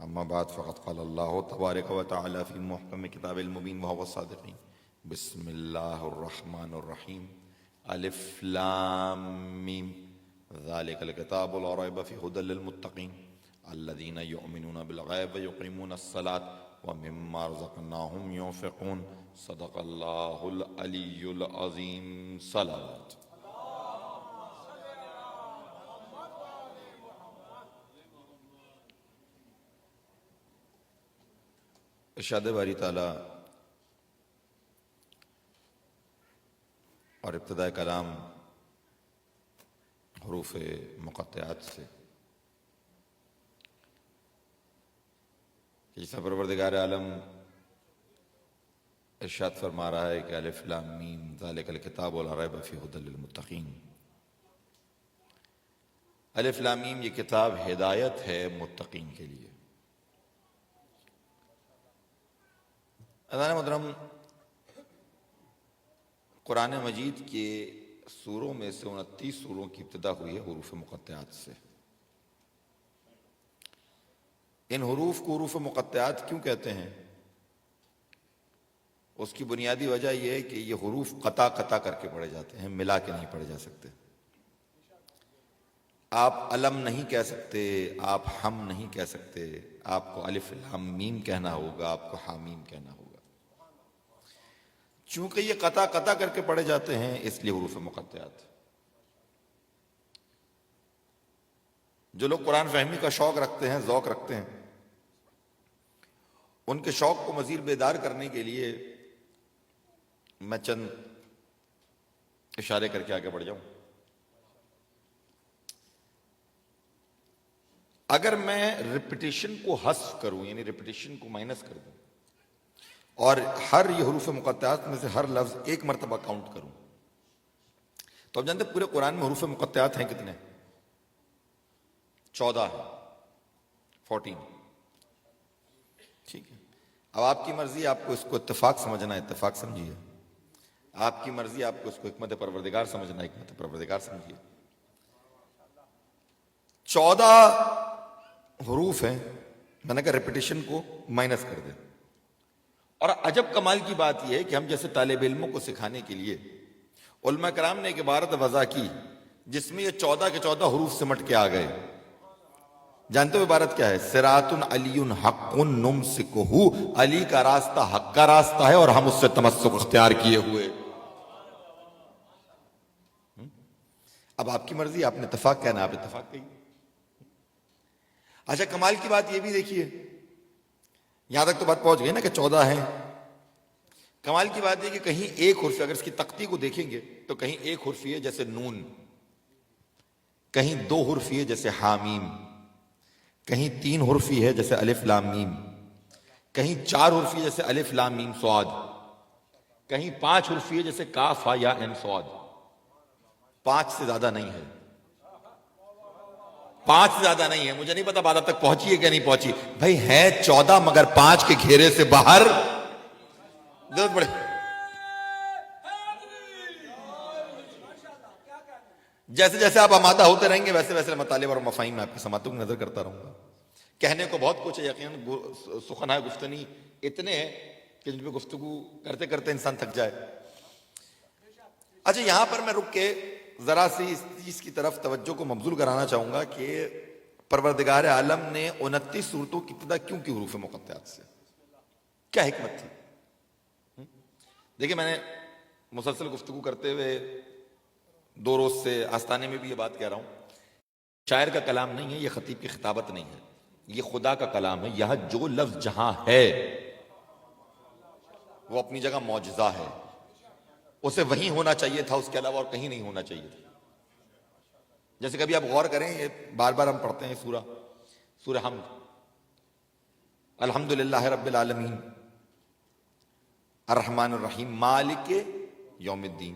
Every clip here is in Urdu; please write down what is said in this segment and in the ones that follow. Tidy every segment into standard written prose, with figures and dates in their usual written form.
اما بعد فقد قال اللہ تبارک و تعالی فی محکم کتاب المبین وهو الصادقین بسم اللہ الرحمن الرحیم الف لام میم ذالک الکتاب لا ریب فیہ ھدی للمتقین الذین یؤمنون بالغیب ویقیمون الصلاة ومما رزقناہم ينفقون صدق اللہ العلی العظیم صلوات. ارشاد باری تعالیٰ اور ابتدائے کلام حروف مقطعات سے جس میں پروردگار عالم ارشاد فرما رہا ہے کہ الف لام میم ذالک الکتاب لا ریب فیہ ھدی للمتقین. الف لام میم یہ کتاب ہدایت ہے متقین کے لیے. عزیزان محترم، قرآن مجید کے سوروں میں سے 29 سوروں کی ابتدا ہوئی ہے حروف مقطعات سے. ان حروف کو حروف مقطعات کیوں کہتے ہیں؟ اس کی بنیادی وجہ یہ ہے کہ یہ حروف قطع قطع کر کے پڑھے جاتے ہیں، ملا کے نہیں پڑھے جا سکتے. آپ علم نہیں کہہ سکتے، آپ ہم نہیں کہہ سکتے، آپ کو الف لام میم کہنا ہوگا، آپ کو حامیم کہنا ہوگا. چونکہ یہ قطع قطع کر کے پڑھے جاتے ہیں اس لیے حروف مقطعات. جو لوگ قرآن فہمی کا شوق رکھتے ہیں، ذوق رکھتے ہیں، ان کے شوق کو مزید بیدار کرنے کے لیے میں چند اشارے کر کے آگے بڑھ جاؤں. اگر میں ریپیٹیشن کو حذف کروں، یعنی ریپیٹیشن کو مائنس کر دوں اور ہر یہ حروف مقطعات میں سے ہر لفظ ایک مرتبہ کاؤنٹ کروں، تو اب جانتے پورے قرآن میں حروف مقطعات ہیں کتنے؟ 14 ہیں، 14. ٹھیک ہے، اب آپ کی مرضی، آپ کو اس کو اتفاق سمجھنا ہے اتفاق سمجھیے، آپ کی مرضی، آپ کو اس کو حکمت پروردگار سمجھنا ہے حکمت پروردگار سمجھیے. 14 حروف ہیں، میں نے کہا ریپیٹیشن کو مائنس کر دیں. اور عجب کمال کی بات یہ ہے کہ ہم جیسے طالب علموں کو سکھانے کے لیے علماء کرام نے ایک عبارت وضع کی جس میں یہ 14 کے 14 حروف سمٹ کے آ گئے. جانتے ہو عبارت کیا ہے؟ صراط علی حق نمسکہ، علی کا راستہ حق کا راستہ ہے اور ہم اس سے تمسک اختیار کیے ہوئے. اب آپ کی مرضی، آپ نے اتفاق کہنا، آپ اتفاق کہیے. اچھا، کمال کی بات یہ بھی دیکھیے، یہاں تک تو بات پہنچ گئی نا کہ 14 ہیں. کمال کی بات یہ کہ کہیں ایک حرف، اگر اس کی تختی کو دیکھیں گے تو کہیں ایک حرف ہے جیسے نون، کہیں 2 حرف ہے جیسے حامیم، کہیں 3 حرف ہے جیسے الف لام میم، کہیں 4 حرف ہے جیسے الف لام میم صاد، کہیں 5 حرف ہے جیسے کاف ہا یا عین صاد. 5 سے زیادہ نہیں ہے، 5 سے زیادہ نہیں ہے. مجھے نہیں پتا بات اب تک پہنچی ہے کہ نہیں پہنچی. بھائی ہے 14 مگر 5 کے گھیرے سے باہر ضرورت پڑے. جیسے جیسے آپ آمادہ ہوتے رہیں گے ویسے ویسے مطالب اور مفاہیم میں آپ کی سماعتوں کو نظر کرتا رہوں گا. کہنے کو بہت کچھ ہے، یقیناً سخنائے گفتنی اتنے ہیں کہ جن پہ گفتگو کرتے کرتے انسان تھک جائے. اچھا، یہاں پر میں رک کے ذرا سی اس چیز کی طرف توجہ کو مبذول کرانا چاہوں گا کہ پروردگار عالم نے 29 سورتوں کی ابتدا کیوں کی حروف مقطعات سے؟ کیا حکمت تھی؟ دیکھیں، میں نے مسلسل گفتگو کرتے ہوئے 2 روز سے آستانے میں بھی یہ بات کہہ رہا ہوں، شاعر کا کلام نہیں ہے، یہ خطیب کی خطابت نہیں ہے، یہ خدا کا کلام ہے. یہاں جو لفظ جہاں ہے وہ اپنی جگہ معجزہ ہے، اسے وہیں ہونا چاہیے تھا، اس کے علاوہ اور کہیں نہیں ہونا چاہیے تھا. جیسے کبھی آپ غور کریں، یہ بار بار ہم پڑھتے ہیں سورہ حمد، الحمدللہ رب العالمین الرحمن الرحیم مالک یوم الدین.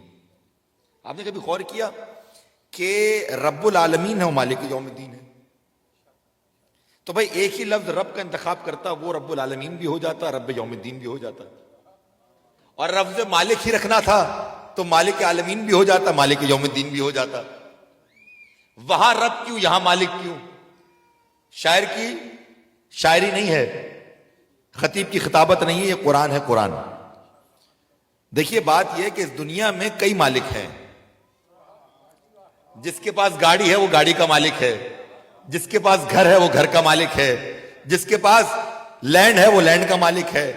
آپ نے کبھی غور کیا کہ رب العالمین ہے وہ مالک یوم الدین ہے؟ تو بھائی ایک ہی لفظ رب کا انتخاب کرتا، وہ رب العالمین بھی ہو جاتا، رب یوم الدین بھی ہو جاتا. اور لفظ مالک ہی رکھنا تھا تو مالک عالمین بھی ہو جاتا، مالک یوم الدین بھی ہو جاتا. وہاں رب کیوں، یہاں مالک کیوں؟ شاعر کی شاعری نہیں ہے، خطیب کی خطابت نہیں ہے، یہ قرآن ہے، قرآن۔ دیکھیے بات یہ ہے کہ اس دنیا میں کئی مالک ہیں، جس کے پاس گاڑی ہے وہ گاڑی کا مالک ہے، جس کے پاس گھر ہے وہ گھر کا مالک ہے، جس کے پاس لینڈ ہے وہ لینڈ کا مالک ہے،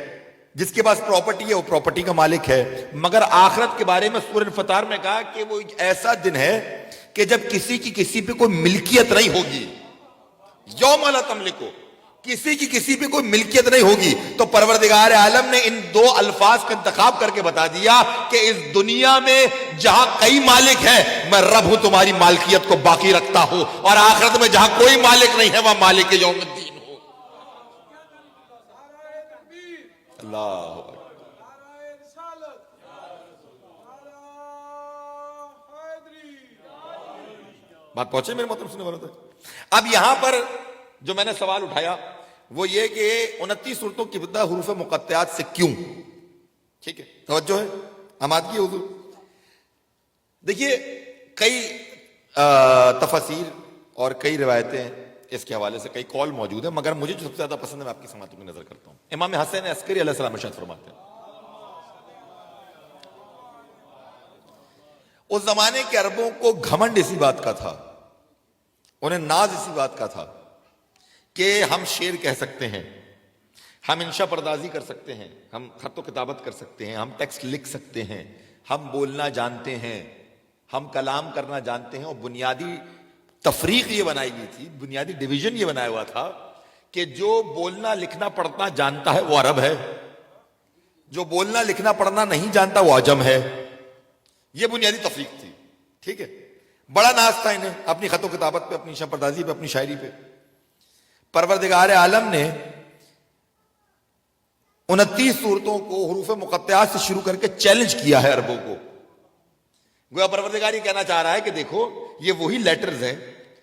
جس کے پاس پراپرٹی ہے وہ پراپرٹی کا مالک ہے۔ مگر آخرت کے بارے میں سورہ الفطار میں کہا کہ وہ ایک ایسا دن ہے کہ جب کسی کی کسی پہ کوئی ملکیت نہیں ہوگی، یوم لا تملک، کسی کی کسی پہ کوئی ملکیت نہیں ہوگی۔ تو پروردگار عالم نے ان دو الفاظ کا انتخاب کر کے بتا دیا کہ اس دنیا میں جہاں کئی مالک ہیں، میں رب ہوں تمہاری مالکیت کو باقی رکھتا ہوں، اور آخرت میں جہاں کوئی مالک نہیں ہے وہاں مالک یوم الدین ہو۔ اللہ بات پہنچے میرے محترم سننے والوں تک؟ اب یہاں پر جو میں نے سوال اٹھایا وہ یہ کہ 29 صورتوں کی ابتدا حروف مقطعات سے کیوں؟ ٹھیک ہے، توجہ ہے، آمادگی ہے حضور۔ دیکھیے کئی تفاسیر اور کئی روایتیں اس کے حوالے سے، کئی قول موجود ہیں، مگر مجھے جو سب سے زیادہ پسند ہے میں آپ کی سماعتوں میں نظر کرتا ہوں۔ امام حسین عسکری علیہ السلام ارشاد فرماتے ہیں، اس زمانے کے عربوں کو گھمنڈ اسی بات کا تھا، انہیں ناز اسی بات کا تھا کہ ہم شعر کہہ سکتے ہیں، ہم انشا پردازی کر سکتے ہیں، ہم خط و کتابت کر سکتے ہیں، ہم ٹیکسٹ لکھ سکتے ہیں، ہم بولنا جانتے ہیں، ہم کلام کرنا جانتے ہیں۔ اور بنیادی تفریق یہ بنائی گئی تھی، بنیادی ڈویژن یہ بنایا ہوا تھا کہ جو بولنا لکھنا پڑھنا جانتا ہے وہ عرب ہے، جو بولنا لکھنا پڑھنا نہیں جانتا وہ عجم ہے۔ یہ بنیادی تفریق تھی، ٹھیک ہے۔ بڑا ناز تھا انہیں اپنی خط و کتابت پہ، اپنی انشا پردازی پہ، اپنی شاعری پہ۔ پروردگار عالم نے 29 صورتوں کو حروف مقطعات سے شروع کر کے چیلنج کیا ہے عربوں کو۔ گویا پروردگار یہ کہنا چاہ رہا ہے کہ دیکھو یہ وہی لیٹرز ہیں،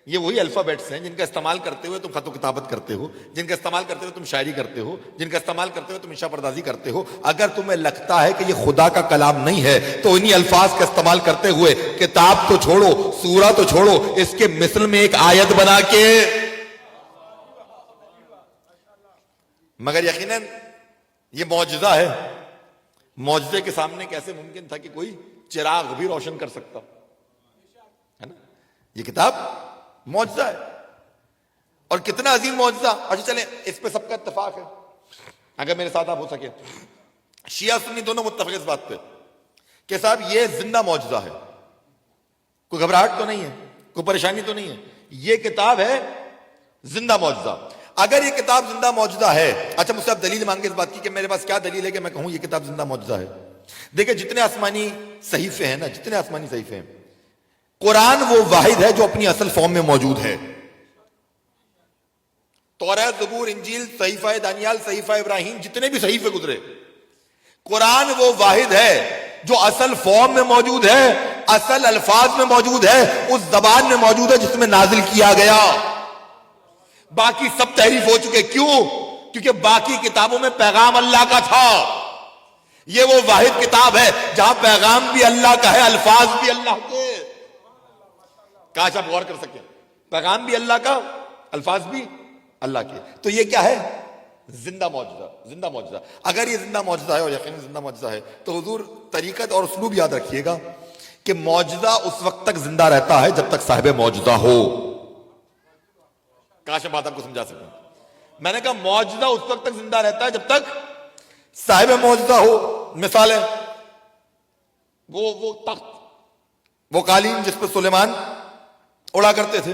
یہ وہی الفابیٹس ہیں جن کا استعمال کرتے ہوئے تم خط و کتابت کرتے ہو، جن کا استعمال کرتے ہوئے تم شاعری کرتے ہو، جن کا استعمال کرتے ہوئے تم انشا پردازی کرتے ہو۔ اگر تمہیں لگتا ہے کہ یہ خدا کا کلام نہیں ہے تو انہی الفاظ کا استعمال کرتے ہوئے کتاب تو چھوڑو، سورہ تو چھوڑو، اس کے مثل میں ایک آیت بنا کے۔ مگر یقیناً یہ معجزہ ہے، معجزے کے سامنے کیسے ممکن تھا کہ کوئی چراغ بھی روشن کر سکتا ہے نا؟ یہ کتاب معجزہ ہے، اور کتنا عظیم معجزہ۔ اچھا چلیں، اس پہ سب کا اتفاق ہے، اگر میرے ساتھ آپ ہو سکے۔ شیعہ سنی دونوں متفق اس بات پہ کہ صاحب یہ زندہ معجزہ ہے، کوئی گھبراہٹ تو نہیں ہے، کوئی پریشانی تو نہیں ہے، یہ کتاب ہے زندہ معجزہ۔ اگر یہ کتاب زندہ معجزہ ہے، اچھا مجھ سے آپ دلیل مانگے اس بات کی کہ میرے پاس کیا دلیل ہے کہ میں کہوں یہ کتاب زندہ معجزہ ہے؟ دیکھیں جتنے آسمانی صحیفے ہیں نا، جتنے آسمانی صحیفے ہیں، قرآن وہ واحد ہے جو اپنی اصل فارم میں موجود ہے۔ توریت، زبور، انجیل، صحیفہ دانیال، صحیفہ ابراہیم، جتنے بھی صحیفے گزرے، قرآن وہ واحد ہے جو اصل فارم میں موجود ہے، اصل الفاظ میں موجود ہے، اس زبان میں موجود ہے جس میں نازل کیا گیا۔ باقی سب تحریف ہو چکے، کیوں؟ کیونکہ باقی کتابوں میں پیغام اللہ کا تھا، یہ وہ واحد کتاب ہے جہاں پیغام بھی اللہ کا ہے، الفاظ بھی اللہ کے۔ کاش آپ غور کر سکیں، پیغام بھی اللہ کا، الفاظ بھی اللہ کے۔ تو یہ کیا ہے؟ زندہ معجزہ، زندہ معجزہ۔ اگر یہ زندہ معجزہ ہے، اور یقیناً زندہ معجزہ ہے، تو حضور طریقت اور اسلوب یاد رکھیے گا کہ معجزہ اس وقت تک زندہ رہتا ہے جب تک صاحب معجزہ ہو۔ کاش میں بات آپ کو سمجھا سکوں۔ میں نے کہا معجزہ اس وقت تک زندہ رہتا ہے جب تک صاحب معجزہ ہو۔ مثال ہے وہ تخت، وہ قالین جس پہ سلیمان اڑا کرتے تھے،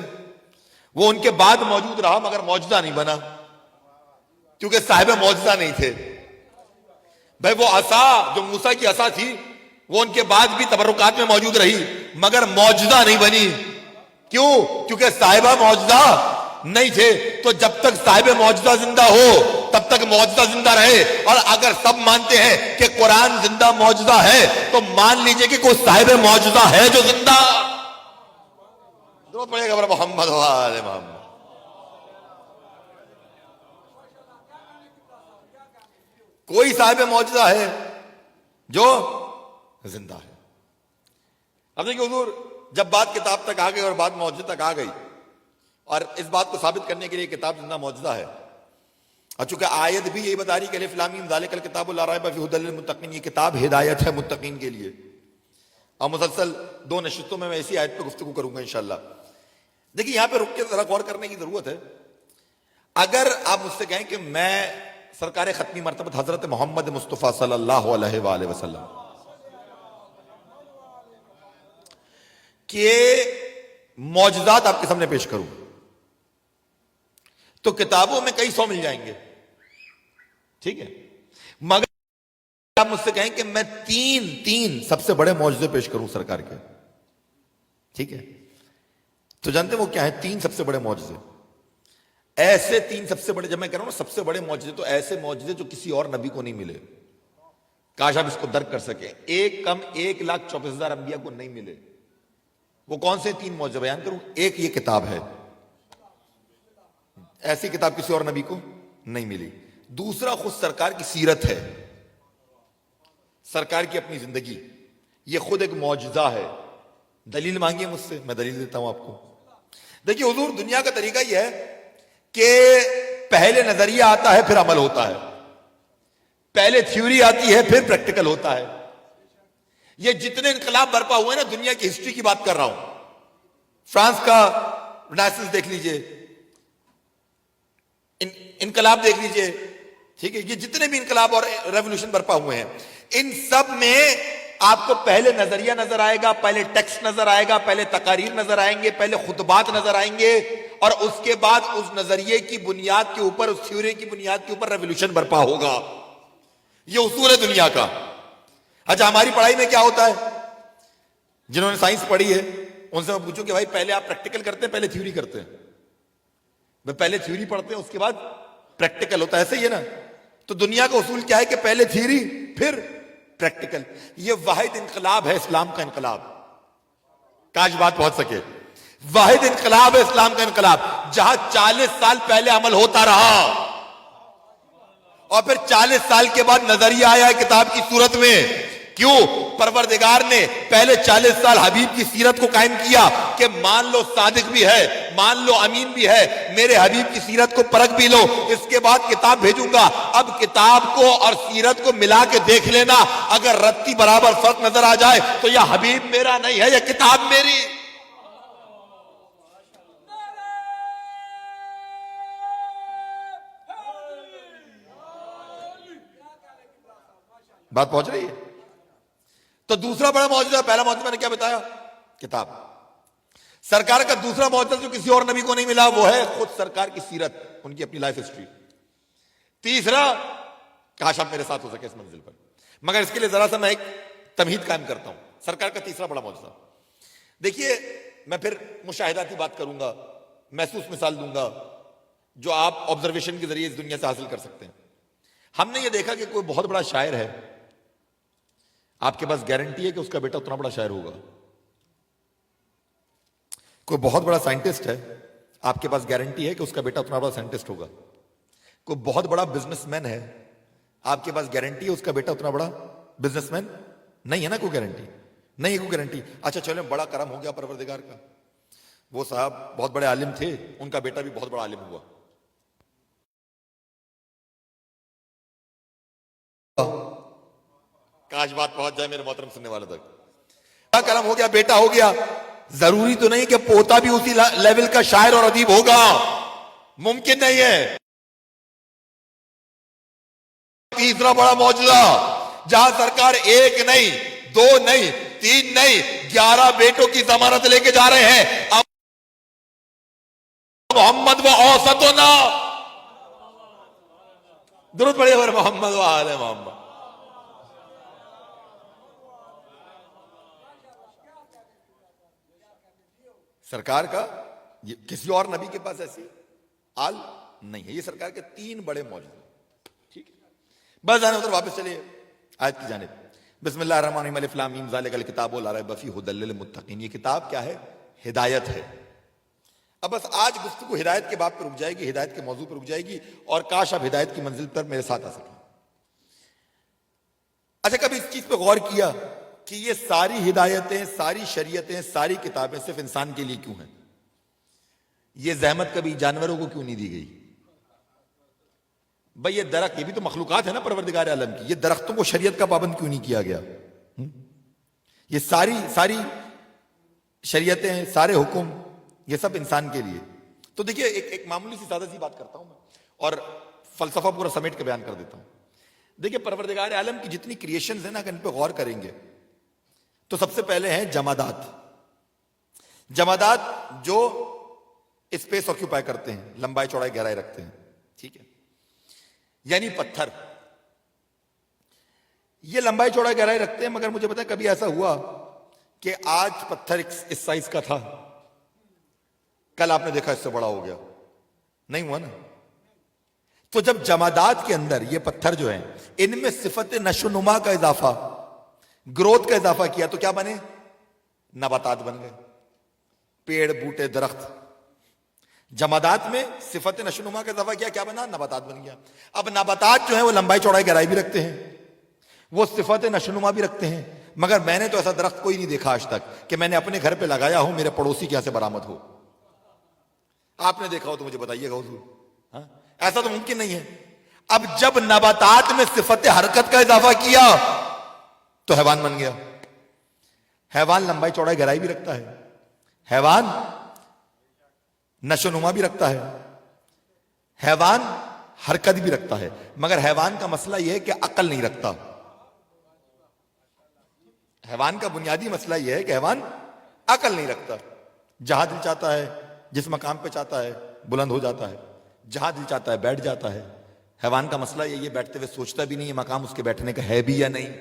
وہ ان کے بعد موجود رہا مگر معجزہ نہیں بنا، کیونکہ صاحب معجزہ نہیں تھے۔ بھائی وہ عصا جو موسیٰ کی عصا تھی، وہ ان کے بعد بھی تبرکات میں موجود رہی مگر معجزہ نہیں بنی، کیوں؟ کیونکہ صاحبہ معجزہ نہیں تھے۔ تو جب تک صاحب معجزہ زندہ ہو تب تک معجزہ زندہ رہے۔ اور اگر سب مانتے ہیں کہ قرآن زندہ معجزہ ہے تو مان لیجئے کہ کوئی صاحب معجزہ ہے جو زندہ۔ درود پڑھیے گا محمد و آل محمد۔ کوئی صاحب معجزہ ہے جو زندہ ہے۔ اب دیکھیں حضور، جب بات کتاب تک آ گئی اور بات معجزہ تک آ گئی، اور اس بات کو ثابت کرنے کے لیے کتاب زندہ معجزہ ہے، اور چونکہ آیت بھی یہی بتا رہی کہ الف لام میم ذالک الکتاب لا ریب فیہ ھدی للمتقین، یہ کتاب ہدایت ہے متقین کے لیے. اور مسلسل 2 نشستوں میں اسی آیت پہ گفتگو کروں گا انشاءاللہ. دیکھیے یہاں پہ رک کے ذرا غور کرنے کی ضرورت ہے. اگر آپ مجھ سے کہیں کہ میں سرکار ختمی مرتبہ حضرت محمد مصطفیٰ صلی اللہ علیہ وآلہ وسلم کے معجزات آپ کے سامنے پیش کروں تو کتابوں میں کئی 100 مل جائیں گے، ٹھیک ہے. مگر آپ مجھ سے کہیں کہ میں تین سب سے بڑے معجزے پیش کروں سرکار کے، ٹھیک ہے، تو جانتے وہ کیا ہے؟ 3 سب سے بڑے معجزے. ایسے 3 سب سے بڑے، جب میں کہہ رہا ہوں نا سب سے بڑے معجزے، تو ایسے معجزے جو کسی اور نبی کو نہیں ملے. کاش آپ اس کو درک کر سکیں. 1,24,000 انبیاء کو نہیں ملے. وہ کون سے 3 معجزے بیان کروں؟ ایک یہ کتاب ہے، ایسی کتاب کسی اور نبی کو نہیں ملی. دوسرا خود سرکار کی سیرت ہے، سرکار کی اپنی زندگی، یہ خود ایک معجزہ ہے. دلیل مانگیے مجھ سے، میں دلیل دیتا ہوں آپ کو. دیکھیے حضور، دنیا کا طریقہ یہ ہے کہ پہلے نظریہ آتا ہے پھر عمل ہوتا ہے، پہلے تھیوری آتی ہے پھر پریکٹیکل ہوتا ہے. یہ جتنے انقلاب برپا ہوئے ہیں نا، دنیا کی ہسٹری کی بات کر رہا ہوں. فرانس کا رینیسانس دیکھ لیجئے، انقلاب دیکھ لیجئے، ٹھیک ہے، یہ جتنے بھی انقلاب اور ریولوشن برپا ہوئے ہیں، ان سب میں آپ کو پہلے نظریہ نظر آئے گا، پہلے ٹیکسٹ نظر آئے گا، پہلے تقاریر نظر آئیں گے، پہلے خطبات نظر آئیں گے، اور اس کے بعد اس نظریے کی بنیاد کے اوپر، اس تھیوری کی بنیاد کے اوپر ریولوشن برپا ہوگا. یہ اصول ہے دنیا کا. اچھا، ہماری پڑھائی میں کیا ہوتا ہے؟ جنہوں نے سائنس پڑھی ہے ان سے میں پوچھوں کہ بھائی پہلے آپ پریکٹیکل کرتے ہیں پہلے تھیوری کرتے ہیں؟ میں پہلے تھیوری پڑھتے ہیں اس کے بعد پریکٹیکل ہوتا ہے، ایسے ہی ہے نا؟ تو دنیا کا اصول کیا ہے کہ پہلے تھیوری پھر پریکٹیکل. یہ واحد انقلاب ہے اسلام کا انقلاب. کاش بات پہنچ سکے. واحد انقلاب ہے اسلام کا انقلاب، جہاں 40 سال پہلے عمل ہوتا رہا اور پھر 40 سال کے بعد نظریہ آیا ہے کتاب کی صورت میں. کیوں؟ پروردگار نے پہلے 40 سال حبیب کی سیرت کو قائم کیا کہ مان لو صادق بھی ہے، مان لو امین بھی ہے، میرے حبیب کی سیرت کو پرکھ بھی لو، اس کے بعد کتاب بھیجوں گا. اب کتاب کو اور سیرت کو ملا کے دیکھ لینا، اگر رتی برابر فرق نظر آ جائے تو یا حبیب میرا نہیں ہے یا کتاب میری. بات پہنچ رہی ہے؟ تو دوسرا بڑا معجزہ، پہلا معجزہ میں نے کیا بتایا؟ کتاب. سرکار کا دوسرا معجزہ جو کسی اور نبی کو نہیں ملا وہ ہے خود سرکار کی سیرت، ان کی اپنی لائف ہسٹری. تیسرا، کاش آپ میرے ساتھ ہو سکے اس منزل پر، مگر اس کے لیے ذرا سا میں ایک تمہید قائم کرتا ہوں. سرکار کا تیسرا بڑا معجزہ، دیکھیے میں پھر مشاہداتی بات کروں گا، محسوس مثال دوں گا جو آپ آبزرویشن کے ذریعے اس دنیا سے حاصل کر سکتے ہیں. ہم نے یہ دیکھا کہ کوئی بہت بڑا شاعر ہے، آپ کے پاس گارنٹی ہے کہ اس کا بیٹا اتنا بڑا شاعر ہوگا. کوئی بہت بڑا سائنٹسٹ ہے، آپ کے پاس گارنٹی ہے کہ اس کا بیٹا اتنا بڑا سائنٹسٹ ہوگا. کوئی بہت بڑا بزنس مین ہے، آپ کے پاس گارنٹی ہے اس کا بیٹا اتنا بڑا بزنس مین نہیں ہے نا؟ کوئی گارنٹی نہیں ہے، کوئی گارنٹی. اچھا چلیں، بڑا کرم ہو گیا پروردگار کا، وہ صاحب بہت بڑے عالم تھے، ان کا بیٹا بھی بہت بڑا عالم ہوا. کاش بات پہنچ جائے میرے محترم سننے والوں تک. بڑا کرم ہو گیا، بیٹا ہو گیا، ضروری تو نہیں کہ پوتا بھی اسی لیول کا شاعر اور ادیب ہوگا، ممکن نہیں ہے. تیسرا بڑا معجزہ، جہاں سرکار 1 نہیں 2 نہیں 3 نہیں 11 بیٹوں کی ضمانت لے کے جا رہے ہیں. محمد و اوسطنا، درود پڑھیے اور محمد و آل محمد. سرکار کا کسی اور نبی کے پاس ایسی آل نہیں ہے. یہ سرکار کے 3 بڑے معجزے. ٹھیک ہے، بس جانے ادھر واپس چلیے آیت کی جانب. بسم اللہ الرحمن الرحیم، الف لام میم ذالک الکتاب لا ریب فیہ ھدی للمتقین. یہ کتاب کیا ہے؟ ہدایت ہے. اب بس آج گفتگو ہدایت کے باب پہ رک جائے گی، ہدایت کے موضوع پہ رک جائے گی، اور کاش آپ ہدایت کی منزل پر میرے ساتھ آ سکیں. اچھا، کبھی اس چیز پہ غور کیا کہ یہ ساری ہدایتیں، ساری شریعتیں، ساری کتابیں صرف انسان کے لیے کیوں ہیں؟ یہ زحمت کبھی جانوروں کو کیوں نہیں دی گئی؟ بھئی یہ درخت، یہ بھی تو مخلوقات ہے نا پروردگار عالم کی، یہ درختوں کو شریعت کا پابند کیوں نہیں کیا گیا؟ یہ ساری شریعتیں، سارے حکم، یہ سب انسان کے لیے. تو دیکھیے ایک معمولی سی سادہ سی بات کرتا ہوں میں، اور فلسفہ پورا سمیٹ کے بیان کر دیتا ہوں. دیکھیے پروردگار عالم کی جتنی کریشنز ہیں نا، اگر ان پہ غور کریں گے تو سب سے پہلے ہیں جمادات. جمادات جو اسپیس آکیوپائی کرتے ہیں، لمبائی چوڑائی گہرائی رکھتے ہیں، ٹھیک ہے، یعنی پتھر. یہ لمبائی چوڑائی گہرائی رکھتے ہیں، مگر مجھے بتائیں کبھی ایسا ہوا کہ آج پتھر اس سائز کا تھا، کل آپ نے دیکھا اس سے بڑا ہو گیا؟ نہیں ہوا نا. تو جب جمادات کے اندر یہ پتھر جو ہیں، ان میں صفت نشو نما کا اضافہ، گروتھ کا اضافہ کیا تو کیا بنے؟ نباتات بن گئے، پیڑ بوٹے درخت. جمادات میں صفت نشو نما کا اضافہ کیا بنا؟ نباتات بن گیا. اب نباتات جو ہیں وہ لمبائی چوڑائی گہرائی بھی رکھتے ہیں، وہ صفت نشو نما بھی رکھتے ہیں، مگر میں نے تو ایسا درخت کوئی نہیں دیکھا آج تک کہ میں نے اپنے گھر پہ لگایا ہوں میرے پڑوسی کے یہاں سے برآمد ہو. آپ نے دیکھا ہو تو مجھے بتائیے گا حضور. ہاں ایسا تو ممکن نہیں ہے. اب جب نباتات میں صفت حرکت کا اضافہ کیا تو حیوان بن گیا. حیوان لمبائی چوڑائی گہرائی بھی رکھتا ہے، حیوان نشو نما بھی رکھتا ہے، حیوان حرکت بھی رکھتا ہے، مگر حیوان کا مسئلہ یہ ہے کہ عقل نہیں رکھتا. حیوان کا بنیادی مسئلہ یہ ہے کہ حیوان عقل نہیں رکھتا. جہاں دل چاہتا ہے، جس مقام پہ چاہتا ہے بلند ہو جاتا ہے، جہاں دل چاہتا ہے بیٹھ جاتا ہے. حیوان کا مسئلہ یہ بیٹھتے ہوئے سوچتا بھی نہیں یہ مقام اس کے بیٹھنے کا ہے بھی یا نہیں.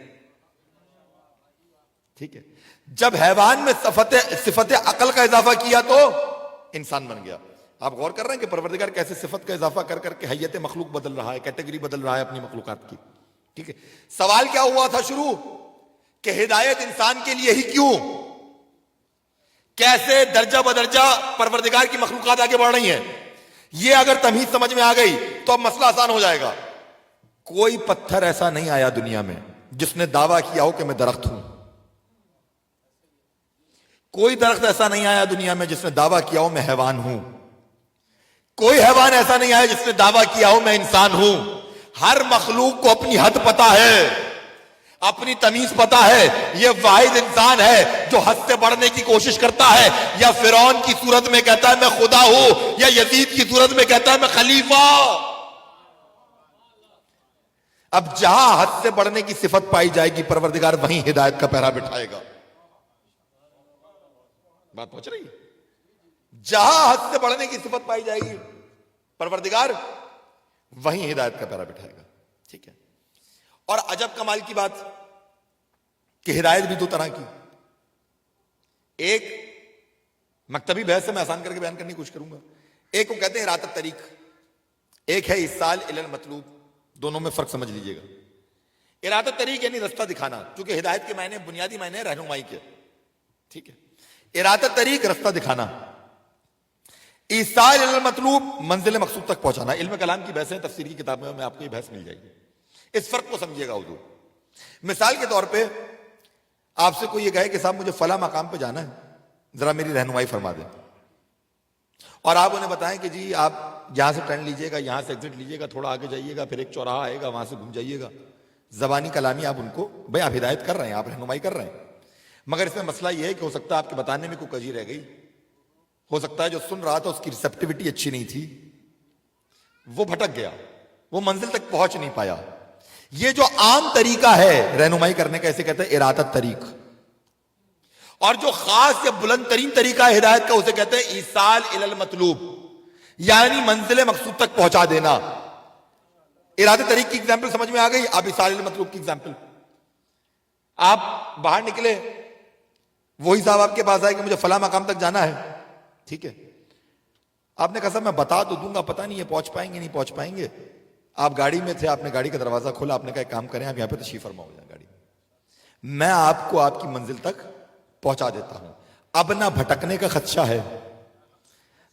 ٹھیک ہے. جب حیوان میں صفت عقل کا اضافہ کیا تو انسان بن گیا. آپ غور کر رہے ہیں کہ پروردگار کیسے صفت کا اضافہ کر کر کے حیت مخلوق بدل رہا ہے، کیٹیگری بدل رہا ہے اپنی مخلوقات کی. ٹھیک ہے. سوال کیا ہوا تھا شروع کہ ہدایت انسان کے لیے ہی کیوں؟ کیسے درجہ بدرجہ پروردگار کی مخلوقات آگے بڑھ رہی ہیں؟ یہ اگر تمیز سمجھ میں آ گئی تو اب مسئلہ آسان ہو جائے گا. کوئی پتھر ایسا نہیں آیا دنیا میں جس نے دعویٰ کیا ہو کہ میں درخت ہوں. کوئی درخت ایسا نہیں آیا دنیا میں جس نے دعویٰ کیا ہو میں حیوان ہوں. کوئی حیوان ایسا نہیں آیا جس نے دعویٰ کیا ہو میں انسان ہوں. ہر مخلوق کو اپنی حد پتہ ہے، اپنی تمیز پتہ ہے. یہ واحد انسان ہے جو حد سے بڑھنے کی کوشش کرتا ہے، یا فرعون کی صورت میں کہتا ہے میں خدا ہوں، یا یزید کی صورت میں کہتا ہے میں خلیفہ. اب جہاں حد سے بڑھنے کی صفت پائی جائے گی پروردگار وہیں ہدایت کا پہرا بٹھائے گا. بات پہنچ رہی ہے؟ جہاں حد سے بڑھنے کی صفت پائی جائے گی پروردگار وہیں ہدایت کا پہرا بٹھائے گا. ٹھیک ہے. اور عجب کمال کی بات کہ ہدایت بھی دو طرح کی. ایک مکتبی بحث سے میں آسان کر کے بیان کرنے کی کوشش کروں گا. ایک کو کہتے ہیں ارادت طریق، ایک ہے ایصال الی المطلوب. دونوں میں فرق سمجھ لیجئے گا. ارادت طریق یعنی رستہ دکھانا، چونکہ ہدایت کے معنی بنیادی معنی ہے رہنمائی کے. ٹھیک ہے. ارادت طریق رستہ دکھانا، ایصال الی المطلوب منزل مقصود تک پہنچانا. علم کلام کی بحثیں تفسیر کی کتابوں میں آپ کو یہ بحث مل جائے گی. اس فرق کو سمجھیے گا حضور. مثال کے طور پہ آپ سے کوئی یہ کہے کہ صاحب مجھے فلاں مقام پہ جانا ہے، ذرا میری رہنمائی فرما دیں، اور آپ انہیں بتائیں کہ جی آپ یہاں سے ٹرن لیجئے گا، یہاں سے ایگزٹ لیجئے گا، تھوڑا آگے جائیے گا، پھر ایک چوراہا آئے گا وہاں سے گھوم جائیے گا. زبانی کلامی آپ ان کو بھائی آپ ہدایت کر رہے ہیں، آپ رہنمائی کر رہے ہیں، مگر اس میں مسئلہ یہ ہے کہ ہو سکتا ہے آپ کے بتانے میں کوئی کجی رہ گئی، ہو سکتا ہے جو سن رہا تھا اس کی ریسیپٹیوٹی اچھی نہیں تھی، وہ بھٹک گیا، وہ منزل تک پہنچ نہیں پایا. یہ جو عام طریقہ ہے رہنمائی کرنے کا اسے کہتے ہیں ارادت طریق، اور جو خاص یا بلند ترین طریقہ ہے ہدایت کا اسے کہتے ہیں ایصال الی المطلوب، یعنی منزل مقصود تک پہنچا دینا. ارادت طریق کی ایگزامپل سمجھ میں آ گئی. اب ایصال الی المطلوب کی ایگزامپل، آپ باہر نکلے، وہی صاحب آپ کے پاس آئے کہ مجھے فلاں مقام تک جانا ہے. ٹھیک ہے. آپ نے کہا صاحب میں بتا تو دوں گا، پتہ نہیں یہ پہنچ پائیں گے نہیں پہنچ پائیں گے. آپ گاڑی میں تھے، آپ نے گاڑی کا دروازہ کھولا، آپ نے کہا ایک کام کریں آپ یہاں پہ تشریف فرما ہو جائیں گاڑی میں، میں آپ کو آپ کی منزل تک پہنچا دیتا ہوں. اب نہ بھٹکنے کا خدشہ ہے،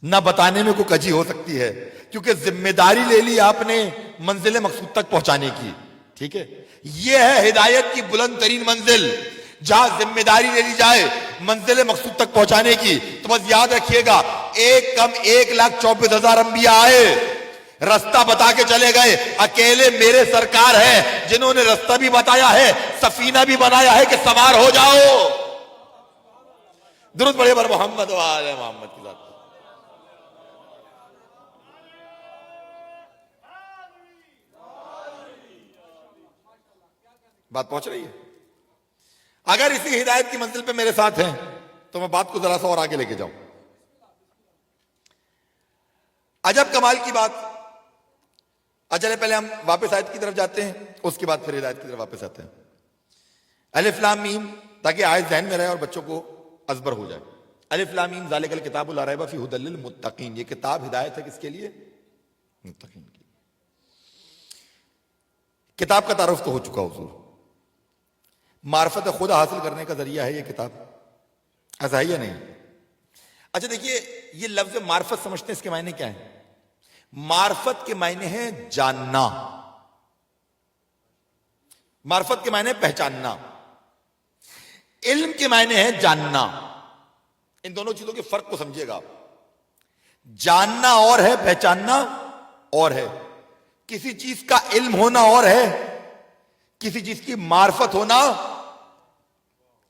نہ بتانے میں کوئی کجی ہو سکتی ہے، کیونکہ ذمہ داری لے لی آپ نے منزل مقصود تک پہنچانے کی. ٹھیک ہے. یہ ہے ہدایت کی بلند ترین منزل، جہاں ذمہ داری لے لی جائے منزل مقصود تک پہنچانے کی. تو بس یاد رکھیے گا 1,24,000 انبیاء آئے، رستہ بتا کے چلے گئے. اکیلے میرے سرکار ہیں جنہوں نے رستہ بھی بتایا ہے, سفینہ بھی بنایا ہے کہ سوار ہو جاؤ. درود پڑھیے بر محمد و آل محمد کی ذات. بات پہنچ رہی ہے؟ اگر اسی ہدایت کی منزل پہ میرے ساتھ ہیں تو میں بات کو ذرا سا اور آگے لے کے جاؤں. عجب کمال کی بات. چلے پہلے ہم واپس آیت کی طرف جاتے ہیں, اس کے بعد پھر ہدایت کی طرف واپس آتے ہیں. الف لام میم, تاکہ آیت ذہن میں رہے اور بچوں کو ازبر ہو جائے. الف لام میم ذالک الکتاب لا ریب فیہ ھدی للمتقین. یہ کتاب ہدایت ہے کس کے لیے؟ متقین کے لیے. کتاب کا تعارف تو ہو چکا حضور. معرفت خدا حاصل کرنے کا ذریعہ ہے یہ کتاب, ایسا ہے یا نہیں؟ اچھا دیکھیے, یہ لفظ معرفت سمجھتے ہیں, اس کے معنی کیا ہے؟ معرفت کے معنی ہے جاننا. معرفت کے معنی پہچاننا. علم کے معنی ہے جاننا. ان دونوں چیزوں کے فرق کو سمجھیے گا. جاننا اور ہے, پہچاننا اور ہے. کسی چیز کا علم ہونا اور ہے, کسی چیز کی معرفت ہونا.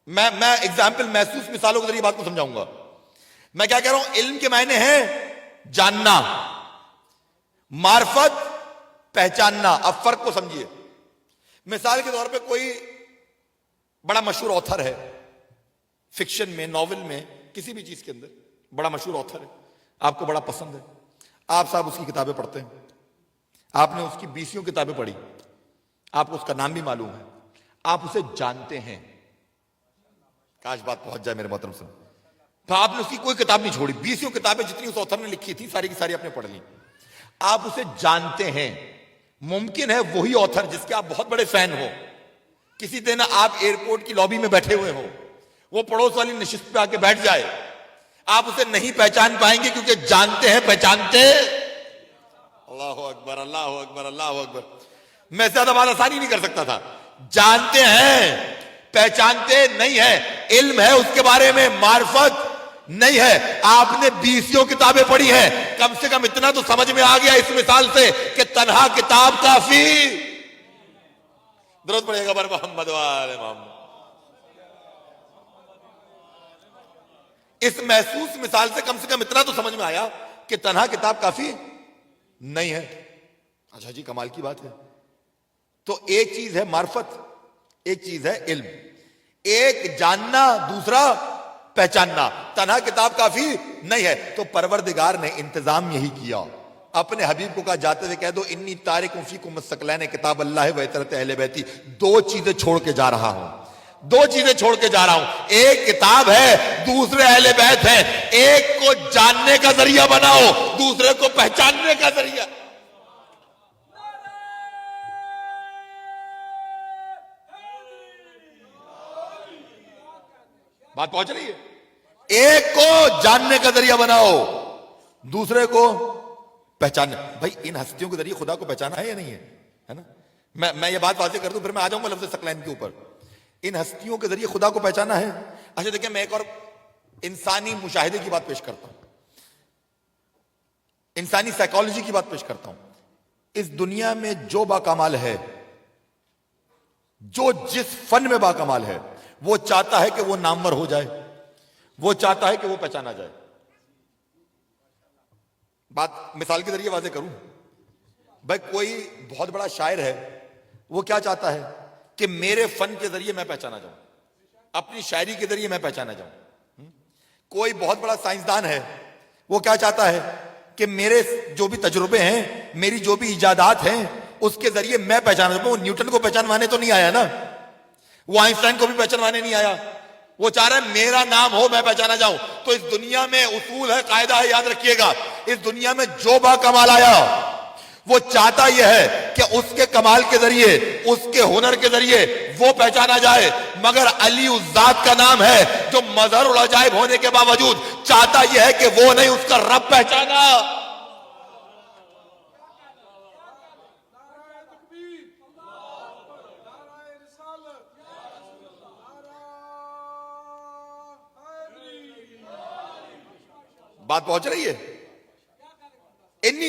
میں ایگزامپل, محسوس مثالوں کے ذریعے بات کو سمجھاؤں گا. میں کیا کہہ رہا ہوں؟ علم کے معنی ہے جاننا, معرفت پہچاننا. اب فرق کو سمجھیے. مثال کے طور پہ کوئی بڑا مشہور آتھر ہے, فکشن میں, ناول میں, کسی بھی چیز کے اندر بڑا مشہور آتھر ہے, آپ کو بڑا پسند ہے, آپ صاحب اس کی کتابیں پڑھتے ہیں, آپ نے اس کی 20 کتابیں پڑھی, آپ کو اس کا نام بھی معلوم ہے, آپ اسے جانتے ہیں. کاش بات پہنچ جائے میرے محترم سے. تو آپ نے اس کی کوئی کتاب نہیں چھوڑی, 20 کتابیں جتنی اس آتھر نے لکھی تھی ساری کی ساری آپ نے پڑھ لی. آپ اسے جانتے ہیں. ممکن ہے وہی آتھر جس کے آپ بہت بڑے فین ہو, کسی دن آپ ایئرپورٹ کی لابی میں بیٹھے ہوئے ہو, وہ پڑوس والی نشست پہ آ کے بیٹھ جائے, آپ اسے نہیں پہچان پائیں گے کیونکہ جانتے ہیں, پہچانتے. اللہ اکبر, اللہ اکبر, اللہ اکبر. میں زیادہ بات آسانی نہیں کر سکتا تھا. جانتے ہیں, پہچانتے نہیں ہے. علم ہے اس کے بارے میں, معرفت نہیں ہے. آپ نے 20 کتابیں پڑھی ہیں, کم سے کم اتنا تو سمجھ میں آ گیا اس مثال سے کہ تنہا کتاب کافی. درود پڑھے گا بر محمد و آل محمد. اس محسوس مثال سے کم اتنا تو سمجھ میں آیا کہ تنہا کتاب کافی نہیں ہے. اچھا جی, کمال کی بات ہے. تو ایک چیز ہے معرفت, ایک چیز ہے علم. ایک جاننا, دوسرا پہچاننا. تنہا کتاب کافی نہیں ہے. تو پروردگار نے انتظام یہی کیا. اپنے حبیب کو کہا, جاتے ہوئے کہہ دو انی تارکم فیکم الثقلین کتاب اللہ و اطرت اہل بیتی. 2 چیزیں چھوڑ کے جا رہا ہوں, 2 چیزیں چھوڑ کے جا رہا ہوں. ایک کتاب ہے, دوسرے اہل بیت ہیں. ایک کو جاننے کا ذریعہ بناؤ, دوسرے کو پہچاننے کا ذریعہ. بات پہنچ رہی ہے؟ ایک کو جاننے کا ذریعہ بناؤ, دوسرے کو پہچاننے. بھائی ان ہستیوں کے ذریعے خدا کو پہچانا ہے یا نہیں ہے نا؟ میں یہ بات واضح کر دوں, پھر میں آ جاؤں گا لفظ ثقلین کے اوپر. ان ہستیوں کے ذریعے خدا کو پہچانا ہے. اچھا دیکھیں, میں ایک اور انسانی مشاہدے کی بات پیش کرتا ہوں, انسانی سائیکالوجی کی بات پیش کرتا ہوں. اس دنیا میں جو باکمال ہے, جو جس فن میں باکمال ہے, وہ چاہتا ہے کہ وہ نامور ہو جائے, وہ چاہتا ہے کہ وہ پہچانا جائے. بات مثال کے ذریعے واضح کروں. بھائی کوئی بہت بڑا شاعر ہے, وہ کیا چاہتا ہے کہ میرے فن کے ذریعے میں پہچانا جاؤں, اپنی شاعری کے ذریعے میں پہچانا جاؤں. کوئی بہت بڑا سائنسدان ہے, وہ کیا چاہتا ہے کہ میرے جو بھی تجربے ہیں, میری جو بھی ایجادات ہیں, اس کے ذریعے میں پہچانا جاؤں. وہ نیوٹن کو پہچانوانے تو نہیں آیا نا, وہ آئنسٹائن کو بھی پہچانوانے نہیں آیا. وہ چاہ رہا ہے میرا نام ہو, میں پہچانا جاؤں. تو اس دنیا میں اصول ہے, قاعدہ ہے, یاد رکھیے گا. اس دنیا میں جو با کمال آیا, وہ چاہتا یہ ہے کہ اس کے کمال کے ذریعے, اس کے ہنر کے ذریعے وہ پہچانا جائے. مگر علی اس ذات کا نام ہے جو مظہر العجائب ہونے کے باوجود چاہتا یہ ہے کہ وہ نہیں, اس کا رب پہچانا. بات پہنچ رہی ہے؟ انی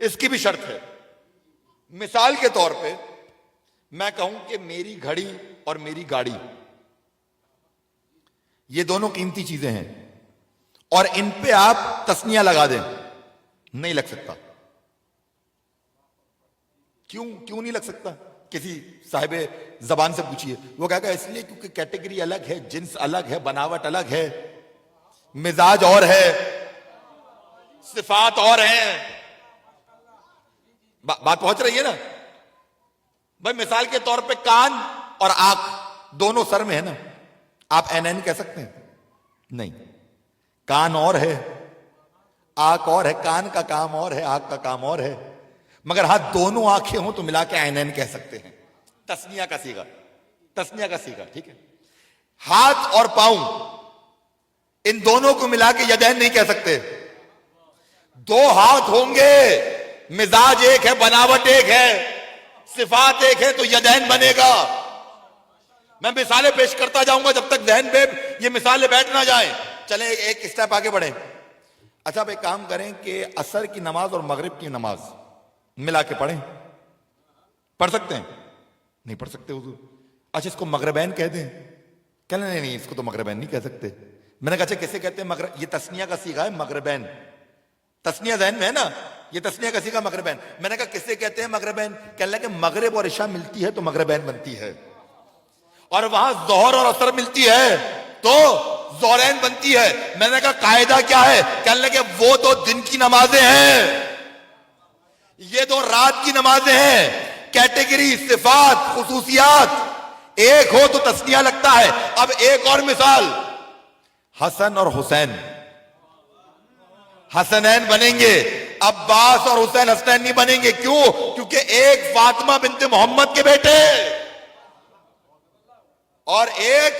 اس کی بھی شرط ہے. مثال کے طور پہ میں کہوں کہ میری گھڑی اور میری گاڑی یہ دونوں قیمتی چیزیں ہیں اور ان پہ آپ تسنیہ لگا دیں, نہیں لگ سکتا. کیوں نہیں لگ سکتا؟ کسی صاحب زبان سے پوچھئے, وہ کہے گا اس لیے کیونکہ کیٹیگری الگ ہے, جنس الگ ہے, بناوٹ الگ ہے, مزاج اور ہے, صفات اور ہیں. بات پہنچ رہی ہے نا بھائی؟ مثال کے طور پہ کان اور آنکھ دونوں سر میں ہے نا, آپ این کہہ سکتے ہیں؟ نہیں. کان اور ہے, آنکھ اور ہے. کان کا کام اور ہے, آنکھ کا کام اور ہے. مگر ہاں دونوں آنکھیں ہوں تو ملا کے عینین کہہ سکتے ہیں. تسنیہ کا سیغہ, تسنیہ کا سیغہ, ٹھیک ہے. ہاتھ اور پاؤں ان دونوں کو ملا کے یدین نہیں کہہ سکتے. دو ہاتھ ہوں گے, مزاج ایک ہے, بناوٹ ایک ہے, صفات ایک ہے, تو یدین بنے گا. میں مثالیں پیش کرتا جاؤں گا جب تک ذہن پہ یہ مثالیں بیٹھ نہ جائیں. چلیں ایک اسٹیپ آگے بڑھیں. اچھا اب ایک کام کریں کہ عصر کی نماز اور مغرب کی نماز ملا کے پڑھیں. پڑھ سکتے ہیں؟ نہیں پڑھ سکتے حضور. اچھا اس کو مغربین کہہ دیں. کہنا نہیں اس کو تو مغربین نہیں کہہ سکتے. میں نے کہا اچھا کیسے کہتے ہیں مغرب؟ یہ تسنیہ کا صیغہ ہے مغربین. تسنیہ ذہن میں ہے نا, یہ تسنیہ کا صیغہ مغربین. میں نے کہا کسے کہتے ہیں مغربین؟ کہنے لگے مغرب اور عشاء ملتی ہے تو مغربین بنتی ہے, اور وہاں ظہر اور عصر ملتی ہے تو ظہرین بنتی ہے. میں نے کہا قاعدہ کیا ہے؟ کہنے لگے وہ دو دن کی نمازیں ہیں, یہ دو رات کی نمازیں ہیں. کیٹیگری, صفات, خصوصیات ایک ہو تو تسنیہ لگتا ہے. اب ایک اور مثال, حسن اور حسین حسنین بنیں گے, عباس اور حسین حسنین نہیں بنیں گے. کیوں؟ کیونکہ ایک فاطمہ بنت محمد کے بیٹے اور ایک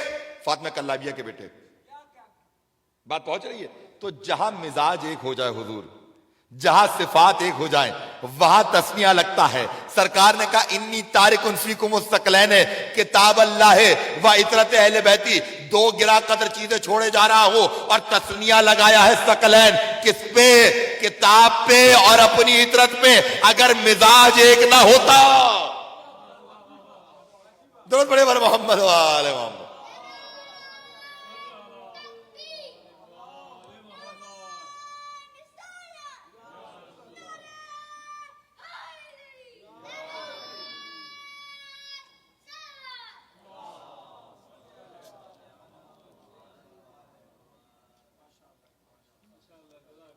فاطمہ کلابیہ کے بیٹے. بات پہنچ رہی ہے؟ تو جہاں مزاج ایک ہو جائے حضور, جہاں صفات ایک ہو جائیں, وہاں تسنیہ لگتا ہے. سرکار نے کہا انی تارک فیکم الثقلین, کتاب اللہ و عطرت اہل بیتی, دو گرا قدر چیزیں چھوڑے جا رہا ہوں, اور تسنیہ لگایا ہے ثقلین. کس پہ؟ کتاب پہ اور اپنی عطرت پہ. اگر مزاج ایک نہ ہوتا, درود پڑھے بر محمد و آل محمد.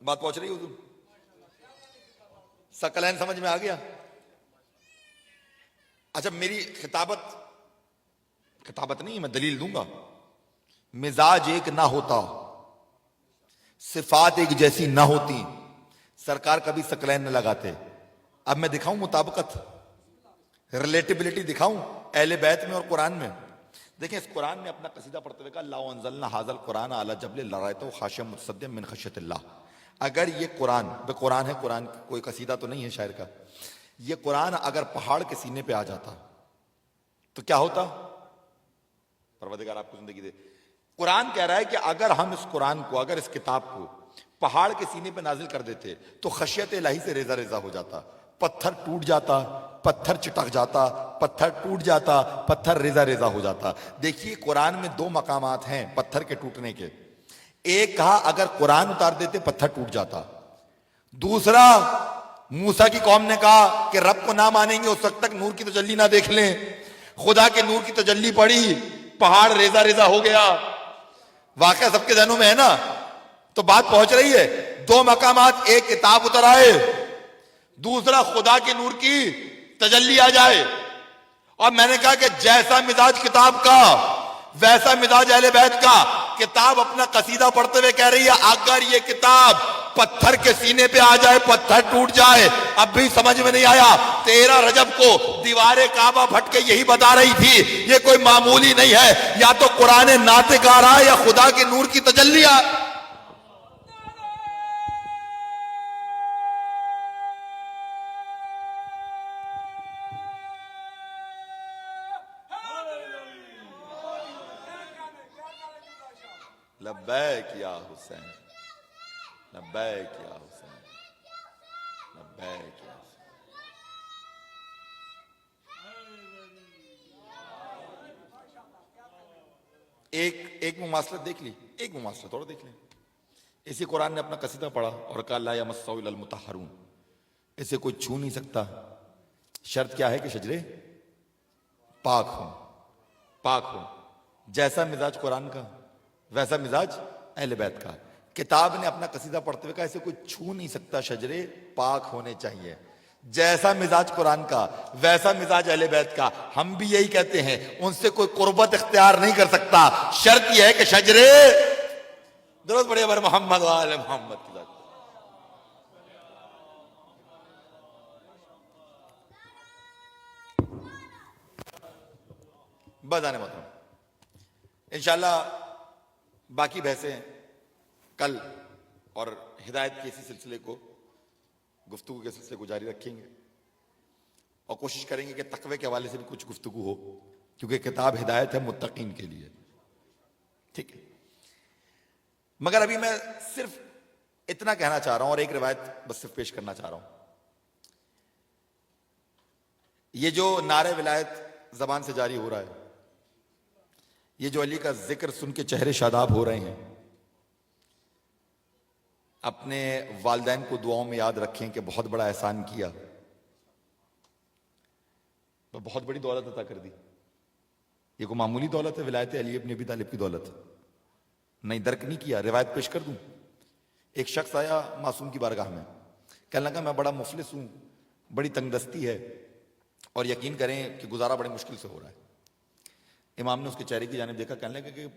بات پہنچ رہی ہے حضور؟ ثقلین سمجھ میں آ گیا؟ اچھا میری خطابت نہیں, میں دلیل دوں گا. مزاج ایک نہ ہوتا, صفات ایک جیسی نہ ہوتی, سرکار کبھی ثقلین نہ لگاتے. اب میں دکھاؤں مطابقت, ریلیٹیبلٹی دکھاؤں اہل بیت میں اور قرآن میں. دیکھیں اس قرآن میں اپنا قصیدہ پڑھتے ہوئے کہا لا انزلنا ھذا القرآن علی جبل لرأیتہ خاشعا متصدعا من خشیۃ اللہ. اگر یہ قرآن ہے, قرآن کوئی قصیدہ تو نہیں ہے شاعر کا, یہ قرآن اگر پہاڑ کے سینے پہ آ جاتا تو کیا ہوتا؟ پروردگار آپ کو زندگی دے. قرآن کہہ رہا ہے کہ اگر ہم اس قرآن کو, اگر اس کتاب کو پہاڑ کے سینے پہ نازل کر دیتے تو خشیت الہی سے ریزہ ریزہ ہو جاتا, پتھر ٹوٹ جاتا, پتھر چٹک جاتا, پتھر ٹوٹ جاتا, پتھر ریزہ ریزہ ہو جاتا. دیکھیے قرآن میں دو مقامات ہیں پتھر کے ٹوٹنے کے. ایک کہا اگر قرآن اتار دیتے پتھر ٹوٹ جاتا. دوسرا موسیٰ کی قوم نے کہا کہ رب کو نہ مانیں گے اس وقت تک نور کی تجلی نہ دیکھ لیں. خدا کے نور کی تجلی پڑی, پہاڑ ریزہ ریزہ ہو گیا. واقعہ سب کے ذہنوں میں ہے نا؟ تو بات پہنچ رہی ہے. دو مقامات, ایک کتاب اتر آئے, دوسرا خدا کے نور کی تجلی آ جائے. اور میں نے کہا کہ جیسا مزاج کتاب کا ویسا مزاج اہل بیت کا. کتاب اپنا قصیدہ پڑھتے ہوئے کہہ رہی ہے اگر یہ کتاب پتھر کے سینے پہ آ جائے, پتھر ٹوٹ جائے. اب بھی سمجھ میں نہیں آیا؟ 13 رجب کو دیوار کعبہ پھٹ کے یہی بتا رہی تھی یہ کوئی معمولی نہیں ہے, یا تو قرآن ناطق آ رہا ہے یا خدا کے نور کی تجلی آ. لبیک یا حسین, لبیک یا حسین, لبیک. لبیک یا ایک مماثلت دیکھ لی، ایک مماثلت اور دیکھ لیں. اسی قرآن نے اپنا قصیدہ پڑھا اور کہا لا یمسہ الا المطہرون، اسے کوئی چھو نہیں سکتا. شرط کیا ہے کہ شجرے پاک ہوں، پاک ہوں. جیسا مزاج قرآن کا ویسا مزاج اہل بیت کا. کتاب نے اپنا قصیدہ پڑھتے ہوئے کہا اسے کوئی چھو نہیں سکتا، شجرے پاک ہونے چاہیے. جیسا مزاج قرآن کا ویسا مزاج اہل بیت کا. ہم بھی یہی کہتے ہیں ان سے کوئی قربت اختیار نہیں کر سکتا، شرط یہ ہے کہ شجرے درست پڑھیے بر محمد وآل محمد کی ذات. بزانے محترم انشاءاللہ باقی بحثیں کل اور ہدایت کے اسی سلسلے کو، گفتگو کے سلسلے کو جاری رکھیں گے اور کوشش کریں گے کہ تقوی کے حوالے سے بھی کچھ گفتگو ہو، کیونکہ کتاب ہدایت ہے متقین کے لیے. ٹھیک ہے، مگر ابھی میں صرف اتنا کہنا چاہ رہا ہوں اور ایک روایت بس صرف پیش کرنا چاہ رہا ہوں. یہ جو نعرہ ولایت زبان سے جاری ہو رہا ہے، یہ جو علی کا ذکر سن کے چہرے شاداب ہو رہے ہیں، اپنے والدین کو دعاؤں میں یاد رکھیں کہ بہت بڑا احسان کیا، بہت بڑی دولت عطا کر دی. یہ کوئی معمولی دولت ہے، ولایت علی ابن ابی طالب کی دولت نہیں. درک نہیں کیا. روایت پیش کر دوں. ایک شخص آیا معصوم کی بارگاہ میں، کہنے لگا میں بڑا مفلس ہوں، بڑی تنگ دستی ہے اور یقین کریں کہ گزارا بڑے مشکل سے ہو رہا ہے. امام نے اس کے چہرے کی جانب دیکھا، کہنے لگا کہ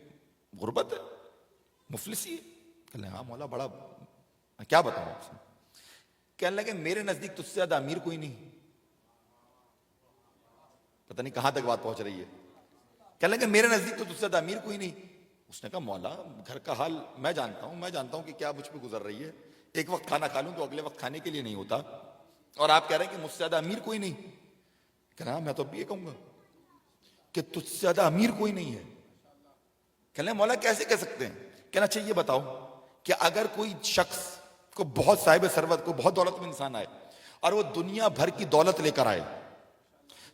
غربت ہے، مفلسی ہے. کہنے لگا ہاں مولا بڑا، کیا بتاؤں آپ سے. کہنے لگا میرے نزدیک تجھ سے زیادہ امیر کوئی نہیں. پتہ نہیں کہاں تک بات پہنچ رہی ہے. کہنے لگا میرے نزدیک تو تجھ سے زیادہ امیر کوئی نہیں. اس نے کہا مولا گھر کا حال میں جانتا ہوں کہ کیا مجھ پہ گزر رہی ہے. ایک وقت کھانا کھا لوں تو اگلے وقت کھانے کے لیے نہیں ہوتا، اور آپ کہہ رہے ہیں کہ مجھ سے زیادہ امیر کوئی نہیں. کہہ رہا میں تو اب یہ کہوں گا کہ تجھ سے زیادہ امیر کوئی نہیں ہے. کہنے لگا مولا کیسے کہہ سکتے ہیں. کہنا اچھا یہ بتاؤ کہ اگر کوئی شخص کو بہت صاحب ثروت کو بہت دولت میں انسان آئے اور وہ دنیا بھر کی دولت لے کر آئے،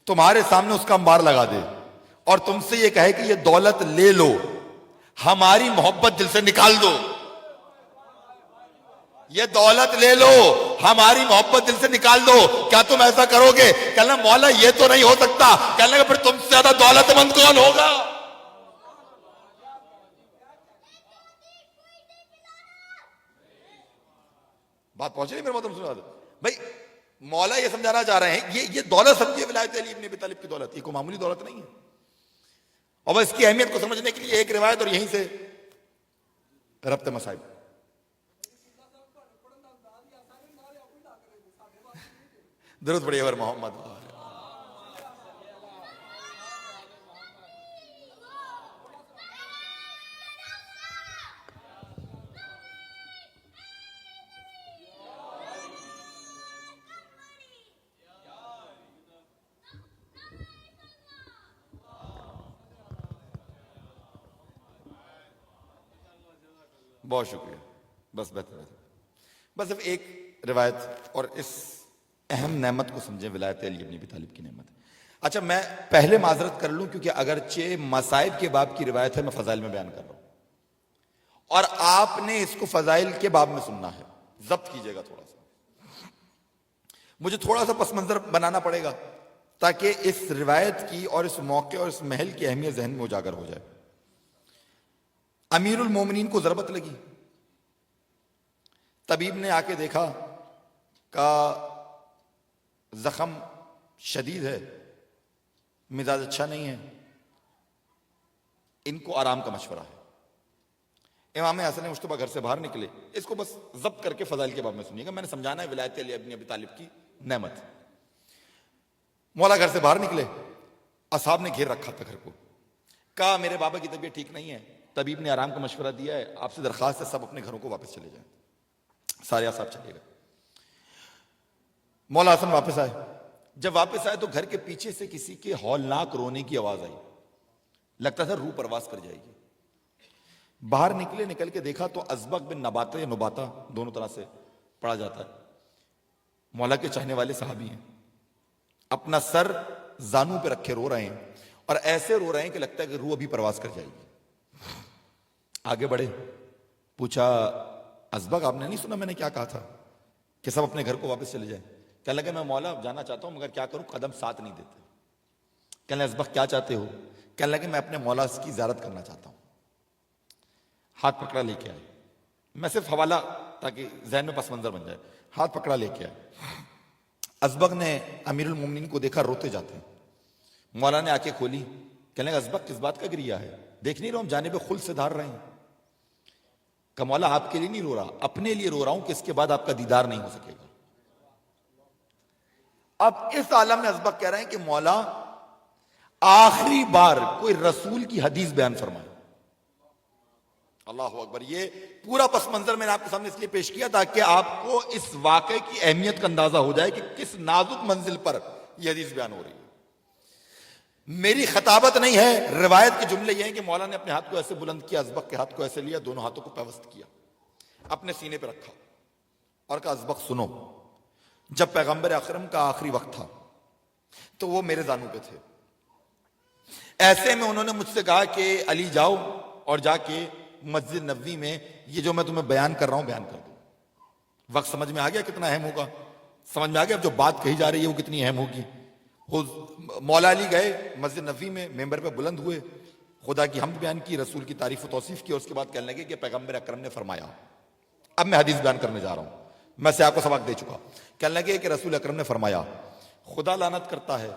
تمہارے سامنے اس کا انبار لگا دے اور تم سے یہ کہے کہ یہ دولت لے لو، ہماری محبت دل سے نکال دو، یہ دولت لے لو ہماری محبت دل سے نکال دو، کیا تم ایسا کرو گے؟ کہنا مولا یہ تو نہیں ہو سکتا. کہنے لگا پھر تم سے زیادہ دولت مند کون ہوگا؟ بات پہنچ رہی میرے محترم سنا دو بھائی. مولا یہ سمجھانا چاہ رہے ہیں یہ دولت سمجھیے ولایت علی ابن ابی طالب کی دولت، یہ کوئی معمولی دولت نہیں ہے. اور بس اس کی اہمیت کو سمجھنے کے لیے ایک روایت اور یہیں سے ربط مصائب. درود پڑھیے اور محمد. بہت شکریہ. بس بہتر بس صرف ایک روایت اور اس اہم نعمت کو سمجھیں، ولایت علی ابن ابی طالب کی نعمت. اچھا میں پہلے معذرت کر لوں کیونکہ اگرچہ مصائب کے باب کی روایت ہے، میں فضائل میں بیان کر رہا ہوں اور آپ نے اس کو فضائل کے باب میں سننا ہے. ضبط کیجئے گا تھوڑا سا، مجھے تھوڑا سا پس منظر بنانا پڑے گا تاکہ اس روایت کی اور اس موقع اور اس محل کی اہمیت ذہن میں اجاگر ہو جائے. امیر المومنین کو ضربت لگی، طبیب نے آ کے دیکھا، کہا زخم شدید ہے، مزاج اچھا نہیں ہے، ان کو آرام کا مشورہ ہے. امام حسن مشتبہ گھر سے باہر نکلے. اس کو بس ضبط کر کے فضائل کے باب میں سنیے گا، میں نے سمجھانا ہے ولایت علی ابن ابی طالب کی نعمت. مولا گھر سے باہر نکلے، اصحاب نے گھیر رکھا تھا گھر کو. کہا میرے بابا کی طبیعت ٹھیک نہیں ہے، طبیب نے آرام کا مشورہ دیا ہے، آپ سے درخواست ہے سب اپنے گھروں کو واپس چلے جائیں. سارے اصحاب چلے گئے. مولا حسن واپس آئے. جب واپس آئے تو گھر کے پیچھے سے کسی کے ہولناک رونے کی آواز آئی، لگتا تھا روح پرواز کر جائے گی. باہر نکلے، نکل کے دیکھا تو ازبق بن نباتہ یا نباتہ دونوں طرح سے پڑھا جاتا ہے، مولا کے چاہنے والے صحابی ہیں، اپنا سر زانوں پہ رکھے رو رہے ہیں، اور ایسے رو رہے ہیں کہ لگتا ہے کہ روح ابھی پرواز کر جائے گی۔ آگے بڑھے، پوچھا ازبق آپ نے نہیں سنا میں نے کیا کہا تھا کہ سب اپنے گھر کو واپس چلے جائیں؟ کہنے لگے میں مولا جانا چاہتا ہوں مگر کیا کروں، قدم ساتھ نہیں دیتے۔ کہنے لگے ازبق کیا چاہتے ہو؟ کہنے لگے میں اپنے مولا کی زیارت کرنا چاہتا ہوں۔ ہاتھ پکڑا لے کے آئے، میں صرف حوالہ تاکہ ذہن میں پس منظر بن جائے، ہاتھ پکڑا لے کے آئے۔ ازبق نے امیر المومنین کو دیکھا روتے جاتے ہیں، مولا نے آنکھیں کھولی، کہنے لگا ازبق کس بات کا گریہ ہے؟ دیکھ نہیں رہا ہوں جانب خلد سے دھار رہے ہیں۔ کہ مولا آپ کے لیے نہیں رو رہا، اپنے لیے رو رہا ہوں کہ اس کے بعد آپ کا دیدار نہیں ہو سکے گا۔ اب اس عالم میں ازبق کہہ رہے ہیں کہ مولا آخری بار کوئی رسول کی حدیث بیان فرمائے۔ اللہ اکبر، یہ پورا پس منظر میں نے آپ کے سامنے اس لیے پیش کیا تاکہ آپ کو اس واقعے کی اہمیت کا اندازہ ہو جائے کہ کس نازک منزل پر یہ حدیث بیان ہو رہی ہے۔ میری خطابت نہیں ہے، روایت کے جملے یہ ہیں کہ مولا نے اپنے ہاتھ کو ایسے بلند کیا، ازبق کے ہاتھ کو ایسے لیا، دونوں ہاتھوں کو پیوست کیا، اپنے سینے پہ رکھا اور کہا ازبق سنو، جب پیغمبر اکرم کا آخری وقت تھا تو وہ میرے زانوں پہ تھے، ایسے میں انہوں نے مجھ سے کہا کہ علی جاؤ اور جا کے مسجد نبوی میں یہ جو میں تمہیں بیان کر رہا ہوں بیان کر دو۔ وقت سمجھ میں آ گیا کتنا اہم ہوگا، سمجھ میں آ گیا اب جو بات کہی جا رہی ہے وہ کتنی اہم ہوگی۔ مولا علی گئے مسجد نبوی میں، ممبر پہ بلند ہوئے، خدا کی حمد بیان کی، رسول کی تعریف و توصیف کی، اور اس کے بعد کہنے لگے کہ پیغمبر اکرم نے فرمایا۔ اب میں حدیث بیان کرنے جا رہا ہوں، میں سے آپ کو سبق دے چکا۔ کہنے لگے کہ رسول اکرم نے فرمایا خدا لعنت کرتا ہے،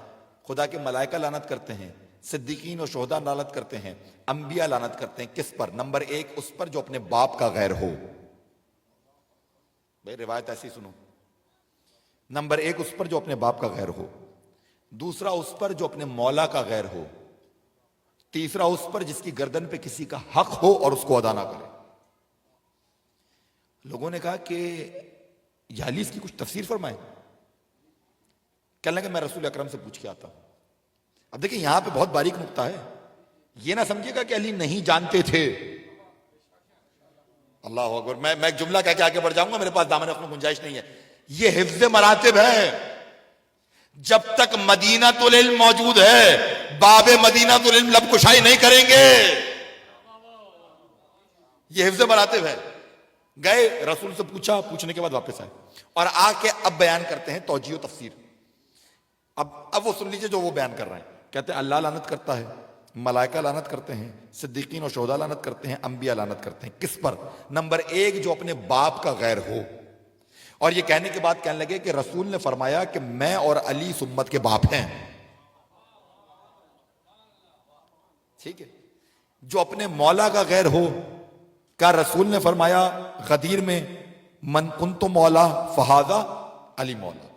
خدا کے ملائکہ لعنت کرتے ہیں، صدیقین و شہداء لعنت کرتے ہیں، انبیاء لعنت کرتے ہیں، کس پر؟ نمبر ایک اس پر جو اپنے باپ کا غیر ہو۔ بھائی روایت ایسی سنو، نمبر ایک اس پر جو اپنے باپ کا غیر ہو، دوسرا اس پر جو اپنے مولا کا غیر ہو، تیسرا اس پر جس کی گردن پہ کسی کا حق ہو اور اس کو ادا نہ کرے۔ لوگوں نے کہا کہ یہ حدیث کی کچھ تفسیر فرمائے۔ کہنے لگے میں رسول اکرم سے پوچھ کے آتا ہوں۔ اب دیکھیں یہاں پہ بہت باریک نکتہ ہے، یہ نہ سمجھے گا کہ علی نہیں جانتے تھے۔ اللہ اکبر، میں ایک جملہ کہہ کے آگے بڑھ جاؤں گا، میرے پاس دامن رکھنے کی گنجائش نہیں ہے۔ یہ حفظ مراتب ہے، جب تک مدینہ العلم موجود ہے باب مدینہ العلم لب کشائی نہیں کریں گے۔ یہ حفظ مراتب ہے۔ گئے رسول سے پوچھا، پوچھنے کے بعد واپس آئے اور آ کے اب بیان کرتے ہیں توجیہ و تفسیر۔ اب وہ سن لیجئے جو وہ بیان کر رہے ہیں۔ کہتے ہیں اللہ لعنت کرتا ہے، ملائکہ لعنت کرتے ہیں، صدیقین و شہداء لعنت کرتے ہیں، انبیاء لعنت کرتے ہیں، کس پر؟ نمبر ایک جو اپنے باپ کا غیر ہو۔ اور یہ کہنے کے بعد کہنے لگے کہ رسول نے فرمایا کہ میں اور علی اس امت کے باپ ہیں۔ ٹھیک ہے، جو اپنے مولا کا غیر ہو، کہا رسول نے فرمایا غدیر میں من کنت مولا فہذا علی مولا۔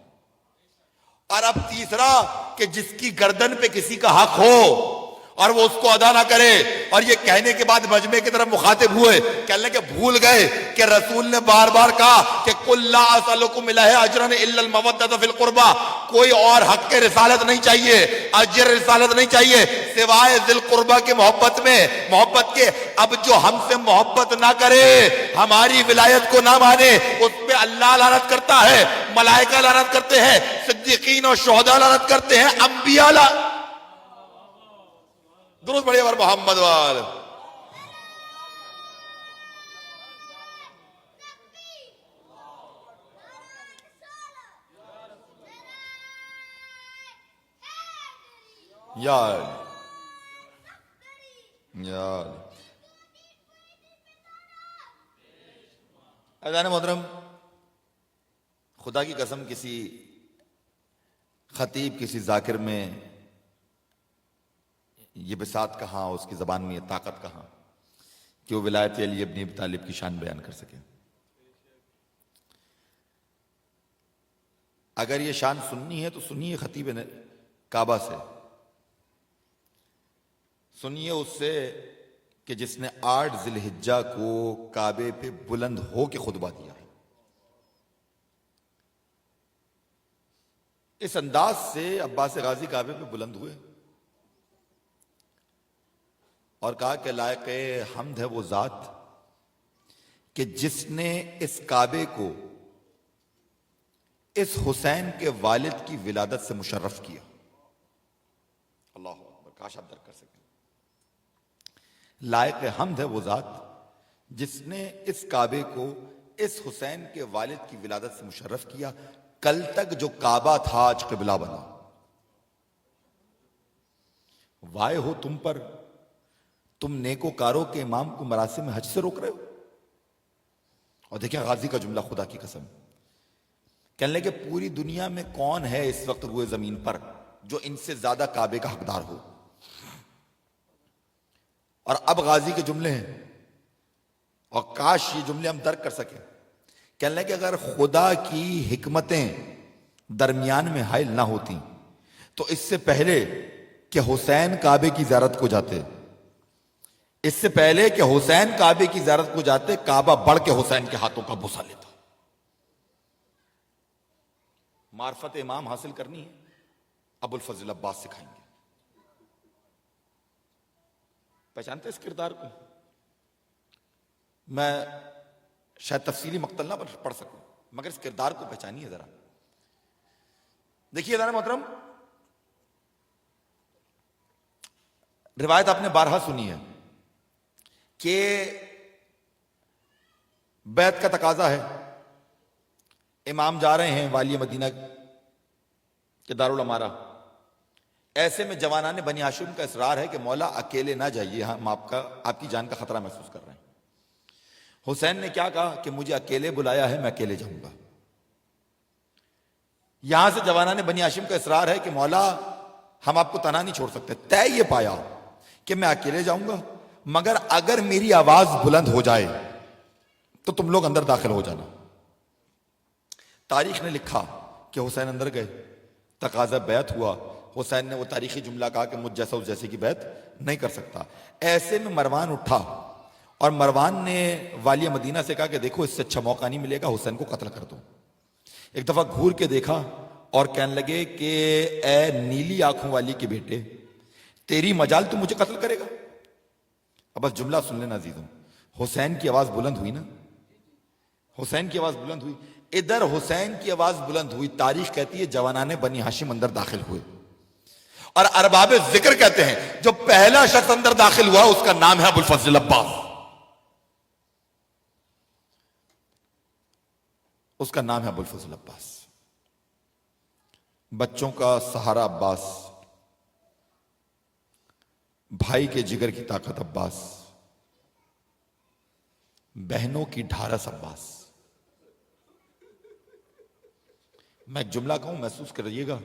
اور اب تیسرا کہ جس کی گردن پہ کسی کا حق ہو اور وہ اس کو ادا نہ کرے۔ اور یہ کہنے کے بعد مجمع کی طرف مخاطب ہوئے، کہنے لگے بھول گئے کہ رسول نے بار بار کہا کہ قل لا اسألکم علیہ اجرا الا المودۃ فی القربى، کوئی اور حق کے رسالت نہیں چاہیے، اجر رسالت نہیں چاہیے سوائے ذی القربى کی محبت میں، محبت کے۔ اب جو ہم سے محبت نہ کرے، ہماری ولایت کو نہ مانے، اس پہ اللہ لعنت کرتا ہے، ملائکہ لعنت کرتے ہیں، صدیقین اور شہداء لعنت کرتے ہیں، انبیاء لعنت۔ درست پڑھیے اور محمد وال۔ یار اذان محترم، خدا کی قسم کسی خطیب، کسی ذاکر میں یہ بساط کہاں، اس کی زبان میں یہ طاقت کہاں کہ وہ ولایت علی ابن ابی طالب کی شان بیان کر سکے۔ اگر یہ شان سننی ہے تو سنیے خطیب کعبہ سے، سنیے اس سے کہ جس نے 8 ذی الحجہ کو کعبے پہ بلند ہو کے خطبہ دیا ہے۔ اس انداز سے عباس غازی کعبے پہ بلند ہوئے اور کہا کہ لائق حمد ہے وہ ذات کہ جس نے اس کعبے کو اس حسین کے والد کی ولادت سے مشرف کیا. اللہ اکبر، کاش آپ درک کر سکیں. لائق حمد ہے وہ ذات جس نے اس کعبے کو اس حسین کے والد کی ولادت سے مشرف کیا. کل تک جو کعبہ تھا آج قبلہ بنا. وائے ہو تم پر، تم نیکوکاروں کے امام کو مراسم حج سے روک رہے ہو. اور دیکھیں غازی کا جملہ، خدا کی قسم، کہنے لگے پوری دنیا میں کون ہے اس وقت روئے زمین پر جو ان سے زیادہ کعبے کا حقدار ہو. اور اب غازی کے جملے ہیں، اور کاش یہ جملے ہم درک کر سکیں. کہنے لگے اگر خدا کی حکمتیں درمیان میں حائل نہ ہوتی تو اس سے پہلے کہ حسین کعبے کی زیارت کو جاتے، اس سے پہلے کہ حسین کعبے کی زیارت کو جاتے، کعبہ بڑھ کے حسین کے ہاتھوں کا بوسہ لیتا. معرفت امام حاصل کرنی ہے، ابو الفضل عباس سکھائیں گے. پہچانتے اس کردار کو؟ میں شاید تفصیلی مقتل نہ پڑھ سکوں مگر اس کردار کو پہچانیے ذرا. دیکھیے ذرا محترم، روایت آپ نے بارہا سنی ہے کہ بیعت کا تقاضا ہے. امام جا رہے ہیں والی مدینہ کے دارالامارہ. ایسے میں جوانان بنی ہاشم کا اصرار ہے کہ مولا اکیلے نہ جائیے، ہم آپ کی جان کا خطرہ محسوس کر رہے ہیں. حسین نے کیا کہا کہ مجھے اکیلے بلایا ہے، میں اکیلے جاؤں گا. یہاں سے جوانان بنی ہاشم کا اصرار ہے کہ مولا ہم آپ کو تنہا نہیں چھوڑ سکتے. طے یہ پایا کہ میں اکیلے جاؤں گا، مگر اگر میری آواز بلند ہو جائے تو تم لوگ اندر داخل ہو جانا. تاریخ نے لکھا کہ حسین اندر گئے، تقاضا بیعت ہوا. حسین نے وہ تاریخی جملہ کہا کہ مجھ جیسا اس جیسے کی بیعت نہیں کر سکتا. ایسے میں مروان اٹھا اور مروان نے والی مدینہ سے کہا کہ دیکھو اس سے اچھا موقع نہیں ملے گا، حسین کو قتل کر دو. ایک دفعہ گھور کے دیکھا اور کہنے لگے کہ اے نیلی آنکھوں والی کے بیٹے، تیری مجال تو مجھے قتل کرے گا. اب بس جملہ سن لینا عزیزوں، حسین کی آواز بلند ہوئی نا، حسین کی آواز بلند ہوئی. ادھر حسین کی آواز بلند ہوئی، تاریخ کہتی ہے جوانان بنی ہاشم اندر داخل ہوئے. اور ارباب ذکر کہتے ہیں جو پہلا شخص اندر داخل ہوا اس کا نام ہے ابو الفضل عباس. اس کا نام ہے ابو الفضل عباس. بچوں کا سہارا عباس، بھائی کے جگر کی طاقت عباس، بہنوں کی ڈھارس عباس. میں ایک جملہ کہوں، محسوس کریے گا،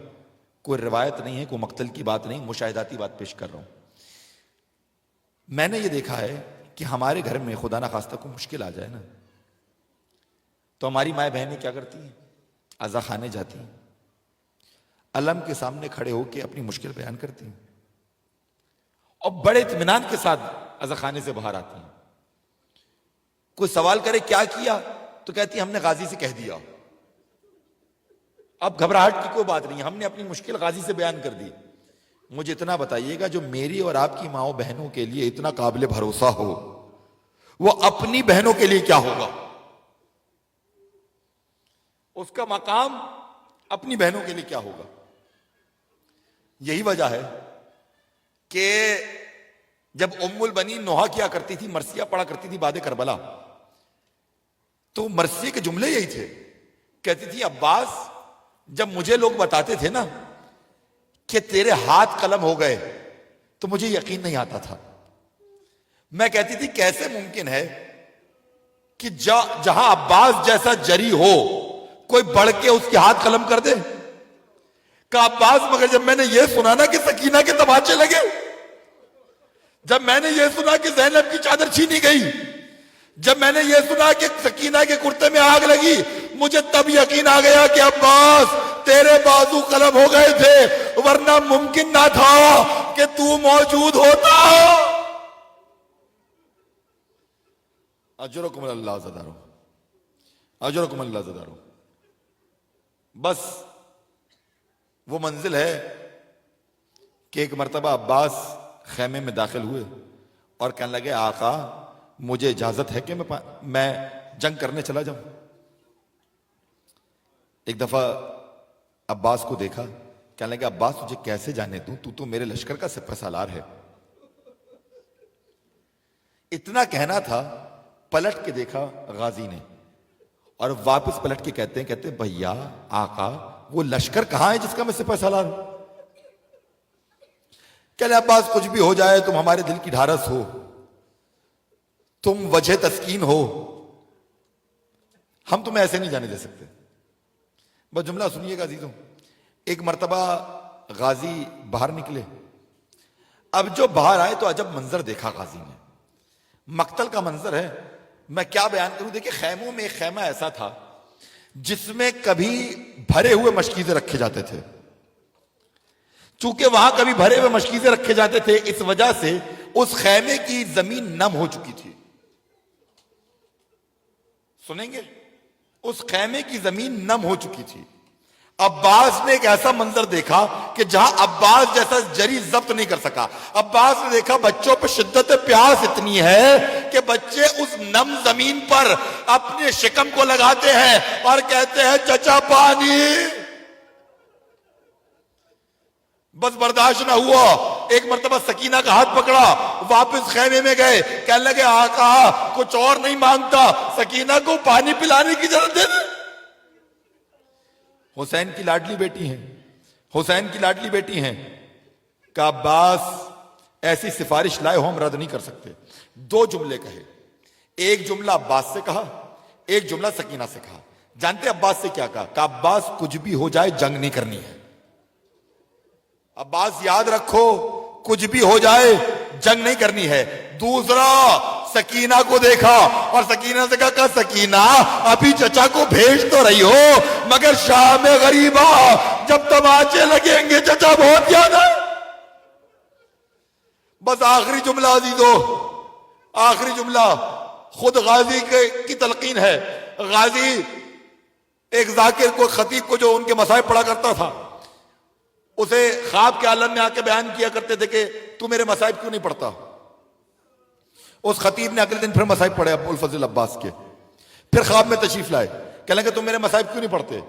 کوئی روایت نہیں ہے، کوئی مقتل کی بات نہیں، مشاہداتی بات پیش کر رہا ہوں. میں نے یہ دیکھا ہے کہ ہمارے گھر میں خدا نخواستہ کو مشکل آ جائے نا تو ہماری مائیں بہنیں کیا کرتی ہیں؟ عزا خانے جاتی ہیں، علم کے سامنے کھڑے ہو کے اپنی مشکل بیان کرتی ہیں اور بڑے اطمینان کے ساتھ عزا خانے سے باہر آتی ہیں. کوئی سوال کرے کیا کیا تو کہتی ہے ہم نے غازی سے کہہ دیا. اب گھبراہٹ کی کوئی بات نہیں، ہم نے اپنی مشکل غازی سے بیان کر دی. مجھے اتنا بتائیے گا جو میری اور آپ کی ماؤں بہنوں کے لیے اتنا قابل بھروسہ ہو وہ اپنی بہنوں کے لیے کیا ہوگا؟ اس کا مقام اپنی بہنوں کے لیے کیا ہوگا؟ یہی وجہ ہے کہ جب ام البنین نوحہ کیا کرتی تھی، مرثیہ پڑھا کرتی تھی بعد کربلا، تو مرثیے کے جملے یہی تھے. کہتی تھی عباس جب مجھے لوگ بتاتے تھے نا کہ تیرے ہاتھ قلم ہو گئے تو مجھے یقین نہیں آتا تھا. میں کہتی تھی کیسے ممکن ہے کہ جہاں عباس جیسا جری ہو کوئی بڑھ کے اس کے ہاتھ قلم کر دے. کہ عباس مگر جب میں نے یہ سنا نا کہ سکینہ کے تماچے لگے، جب میں نے یہ سنا کہ زینب کی چادر چھینی گئی، جب میں نے یہ سنا کہ سکینہ کے کرتے میں آگ لگی، مجھے تب یقین آ گیا کہ عباس تیرے بازو قلم ہو گئے تھے، ورنہ ممکن نہ تھا کہ تو موجود ہوتا. اجرکم اللہ زدارو، اجرکم اللہ زدارو. بس وہ منزل ہے کہ ایک مرتبہ عباس خیمے میں داخل ہوئے اور کہنے لگے آقا مجھے اجازت ہے کہ میں جنگ کرنے چلا جاؤں. ایک دفعہ عباس کو دیکھا, کہنے لگا عباس تجھے کیسے جانے دوں, تو میرے لشکر کا سپہ سالار ہے. اتنا کہنا تھا, پلٹ کے دیکھا غازی نے, اور واپس پلٹ کے کہتے ہیں بھیا آقا وہ لشکر کہاں ہے جس کا میں سپہ سالار ہوں؟ کہنے عباس کچھ بھی ہو جائے تم ہمارے دل کی ڈھارس ہو, تم وجہ تسکین ہو, ہم تمہیں ایسے نہیں جانے دے سکتے. بس جملہ سنیے گا عزیزوں. ایک مرتبہ غازی باہر نکلے. اب جو باہر آئے تو عجب منظر دیکھا غازی نے, مقتل کا منظر ہے. میں کیا بیان کروں, دیکھیں خیموں میں ایک خیمہ ایسا تھا جس میں کبھی بھرے ہوئے مشکیزیں رکھے جاتے تھے. چونکہ وہاں کبھی بھرے ہوئے مشکیزیں رکھے جاتے تھے, اس وجہ سے اس خیمے کی زمین نم ہو چکی تھی. سنیں گے, اس خیمے کی زمین نم ہو چکی تھی. عباس نے ایک ایسا منظر دیکھا کہ جہاں عباس جیسا جری ضبط نہیں کر سکا. عباس نے دیکھا بچوں پہ شدت پیاس اتنی ہے کہ بچے اس نم زمین پر اپنے شکم کو لگاتے ہیں اور کہتے ہیں چچا پانی. بس برداشت نہ ہوا, ایک مرتبہ سکینہ کا ہاتھ پکڑا, واپس خیمے میں گئے, کہنے لگے آقا کچھ اور نہیں مانگتا, سکینہ کو پانی پلانے کی ضرورت ہے. حسین کی لاڈلی بیٹی ہیں, حسین کی لاڈلی بیٹی ہیں, کہ عباس ایسی سفارش لائے ہو ہم رد نہیں کر سکتے. دو جملے کہے, ایک جملہ عباس سے کہا, ایک جملہ سکینہ سے کہا. جانتے عباس سے کیا کہا؟ کہ عباس کچھ بھی ہو جائے جنگ نہیں کرنی ہے. عباس یاد رکھو کچھ بھی ہو جائے جنگ نہیں کرنی ہے. دوسرا سکینہ کو دیکھا اور سکینہ سے کہا کہ سکینہ ابھی چچا کو بھیج تو رہی ہو مگر شام غریبا جب تماچے لگیں گے چچا بہت یاد ہے. بس آخری جملہ عزیزو, آخری جملہ خود غازی کی تلقین ہے. غازی ایک ذاکر کو, خطیب کو جو ان کے مصائب پڑھا کرتا تھا, اسے خواب کے عالم میں آ کے بیان کیا کرتے تھے کہ تو میرے مصائب کیوں نہیں پڑھتا. اس خطیب نے اگلے دن پھر مصائب پڑھے ابو الفضل عباس کے, پھر خواب میں تشریف لائے, کہنے لگے تم میرے مصائب کیوں نہیں پڑھتے.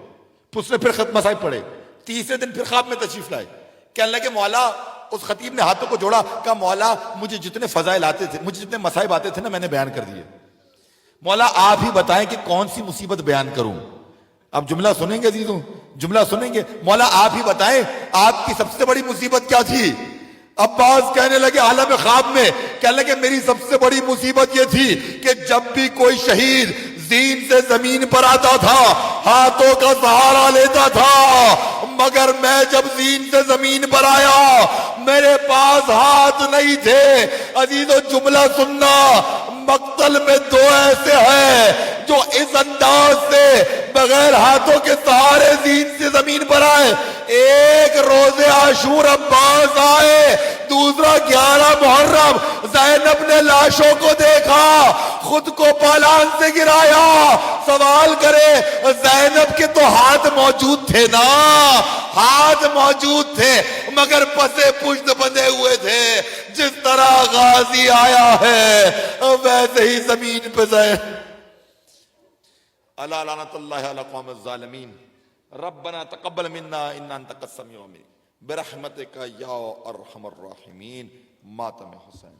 اس نے پھر مصائب پڑھے. تیسرے دن پھر خواب میں تشریف لائے, کہنے لگے مولا, اس خطیب نے ہاتھوں کو جوڑا, کہا مولا مجھے جتنے فضائل آتے تھے, مجھے جتنے مصائب آتے تھے نا, میں نے بیان کر دیے. مولا آپ ہی بتائیں کہ کون سی مصیبت بیان کروں. اب جملہ سنیں گے عزیزوں, جملہ سنیں گے. مولا آپ ہی بتائیں آپ کی سب سے بڑی مصیبت کیا تھی. عباس کہنے لگے عالم خواب میں, کہنے لگے میری سب سے بڑی مصیبت یہ تھی کہ جب بھی کوئی شہید زین سے زمین پر آتا تھا ہاتھوں کا سہارا لیتا تھا, مگر میں جب زین سے زمین پر آیا میرے پاس ہاتھ نہیں تھے. عزیزو جملہ سننا, مقتل میں دو ایسے ہیں جو اس انداز سے بغیر ہاتھوں کے سہارے زین سے زمین پر آئے. ایک روز عاشور عباس آئے, دوسرا 11 محرم زینب نے لاشوں کو دیکھا, خود کو پالان سے گرایا. سوال کرے زینب کے تو ہاتھ موجود تھے نا, ہاتھ موجود تھے مگر پسے پشت بندھے ہوئے تھے. جس طرح غازی آیا ہے ویسے ہی زمین پہ الا لعنت اللہ علی قوم الظالمین. ربنا تقبل منا انک انت السمیع العلیم برحمتک یا ارحم الراحمین. ماتم حسین.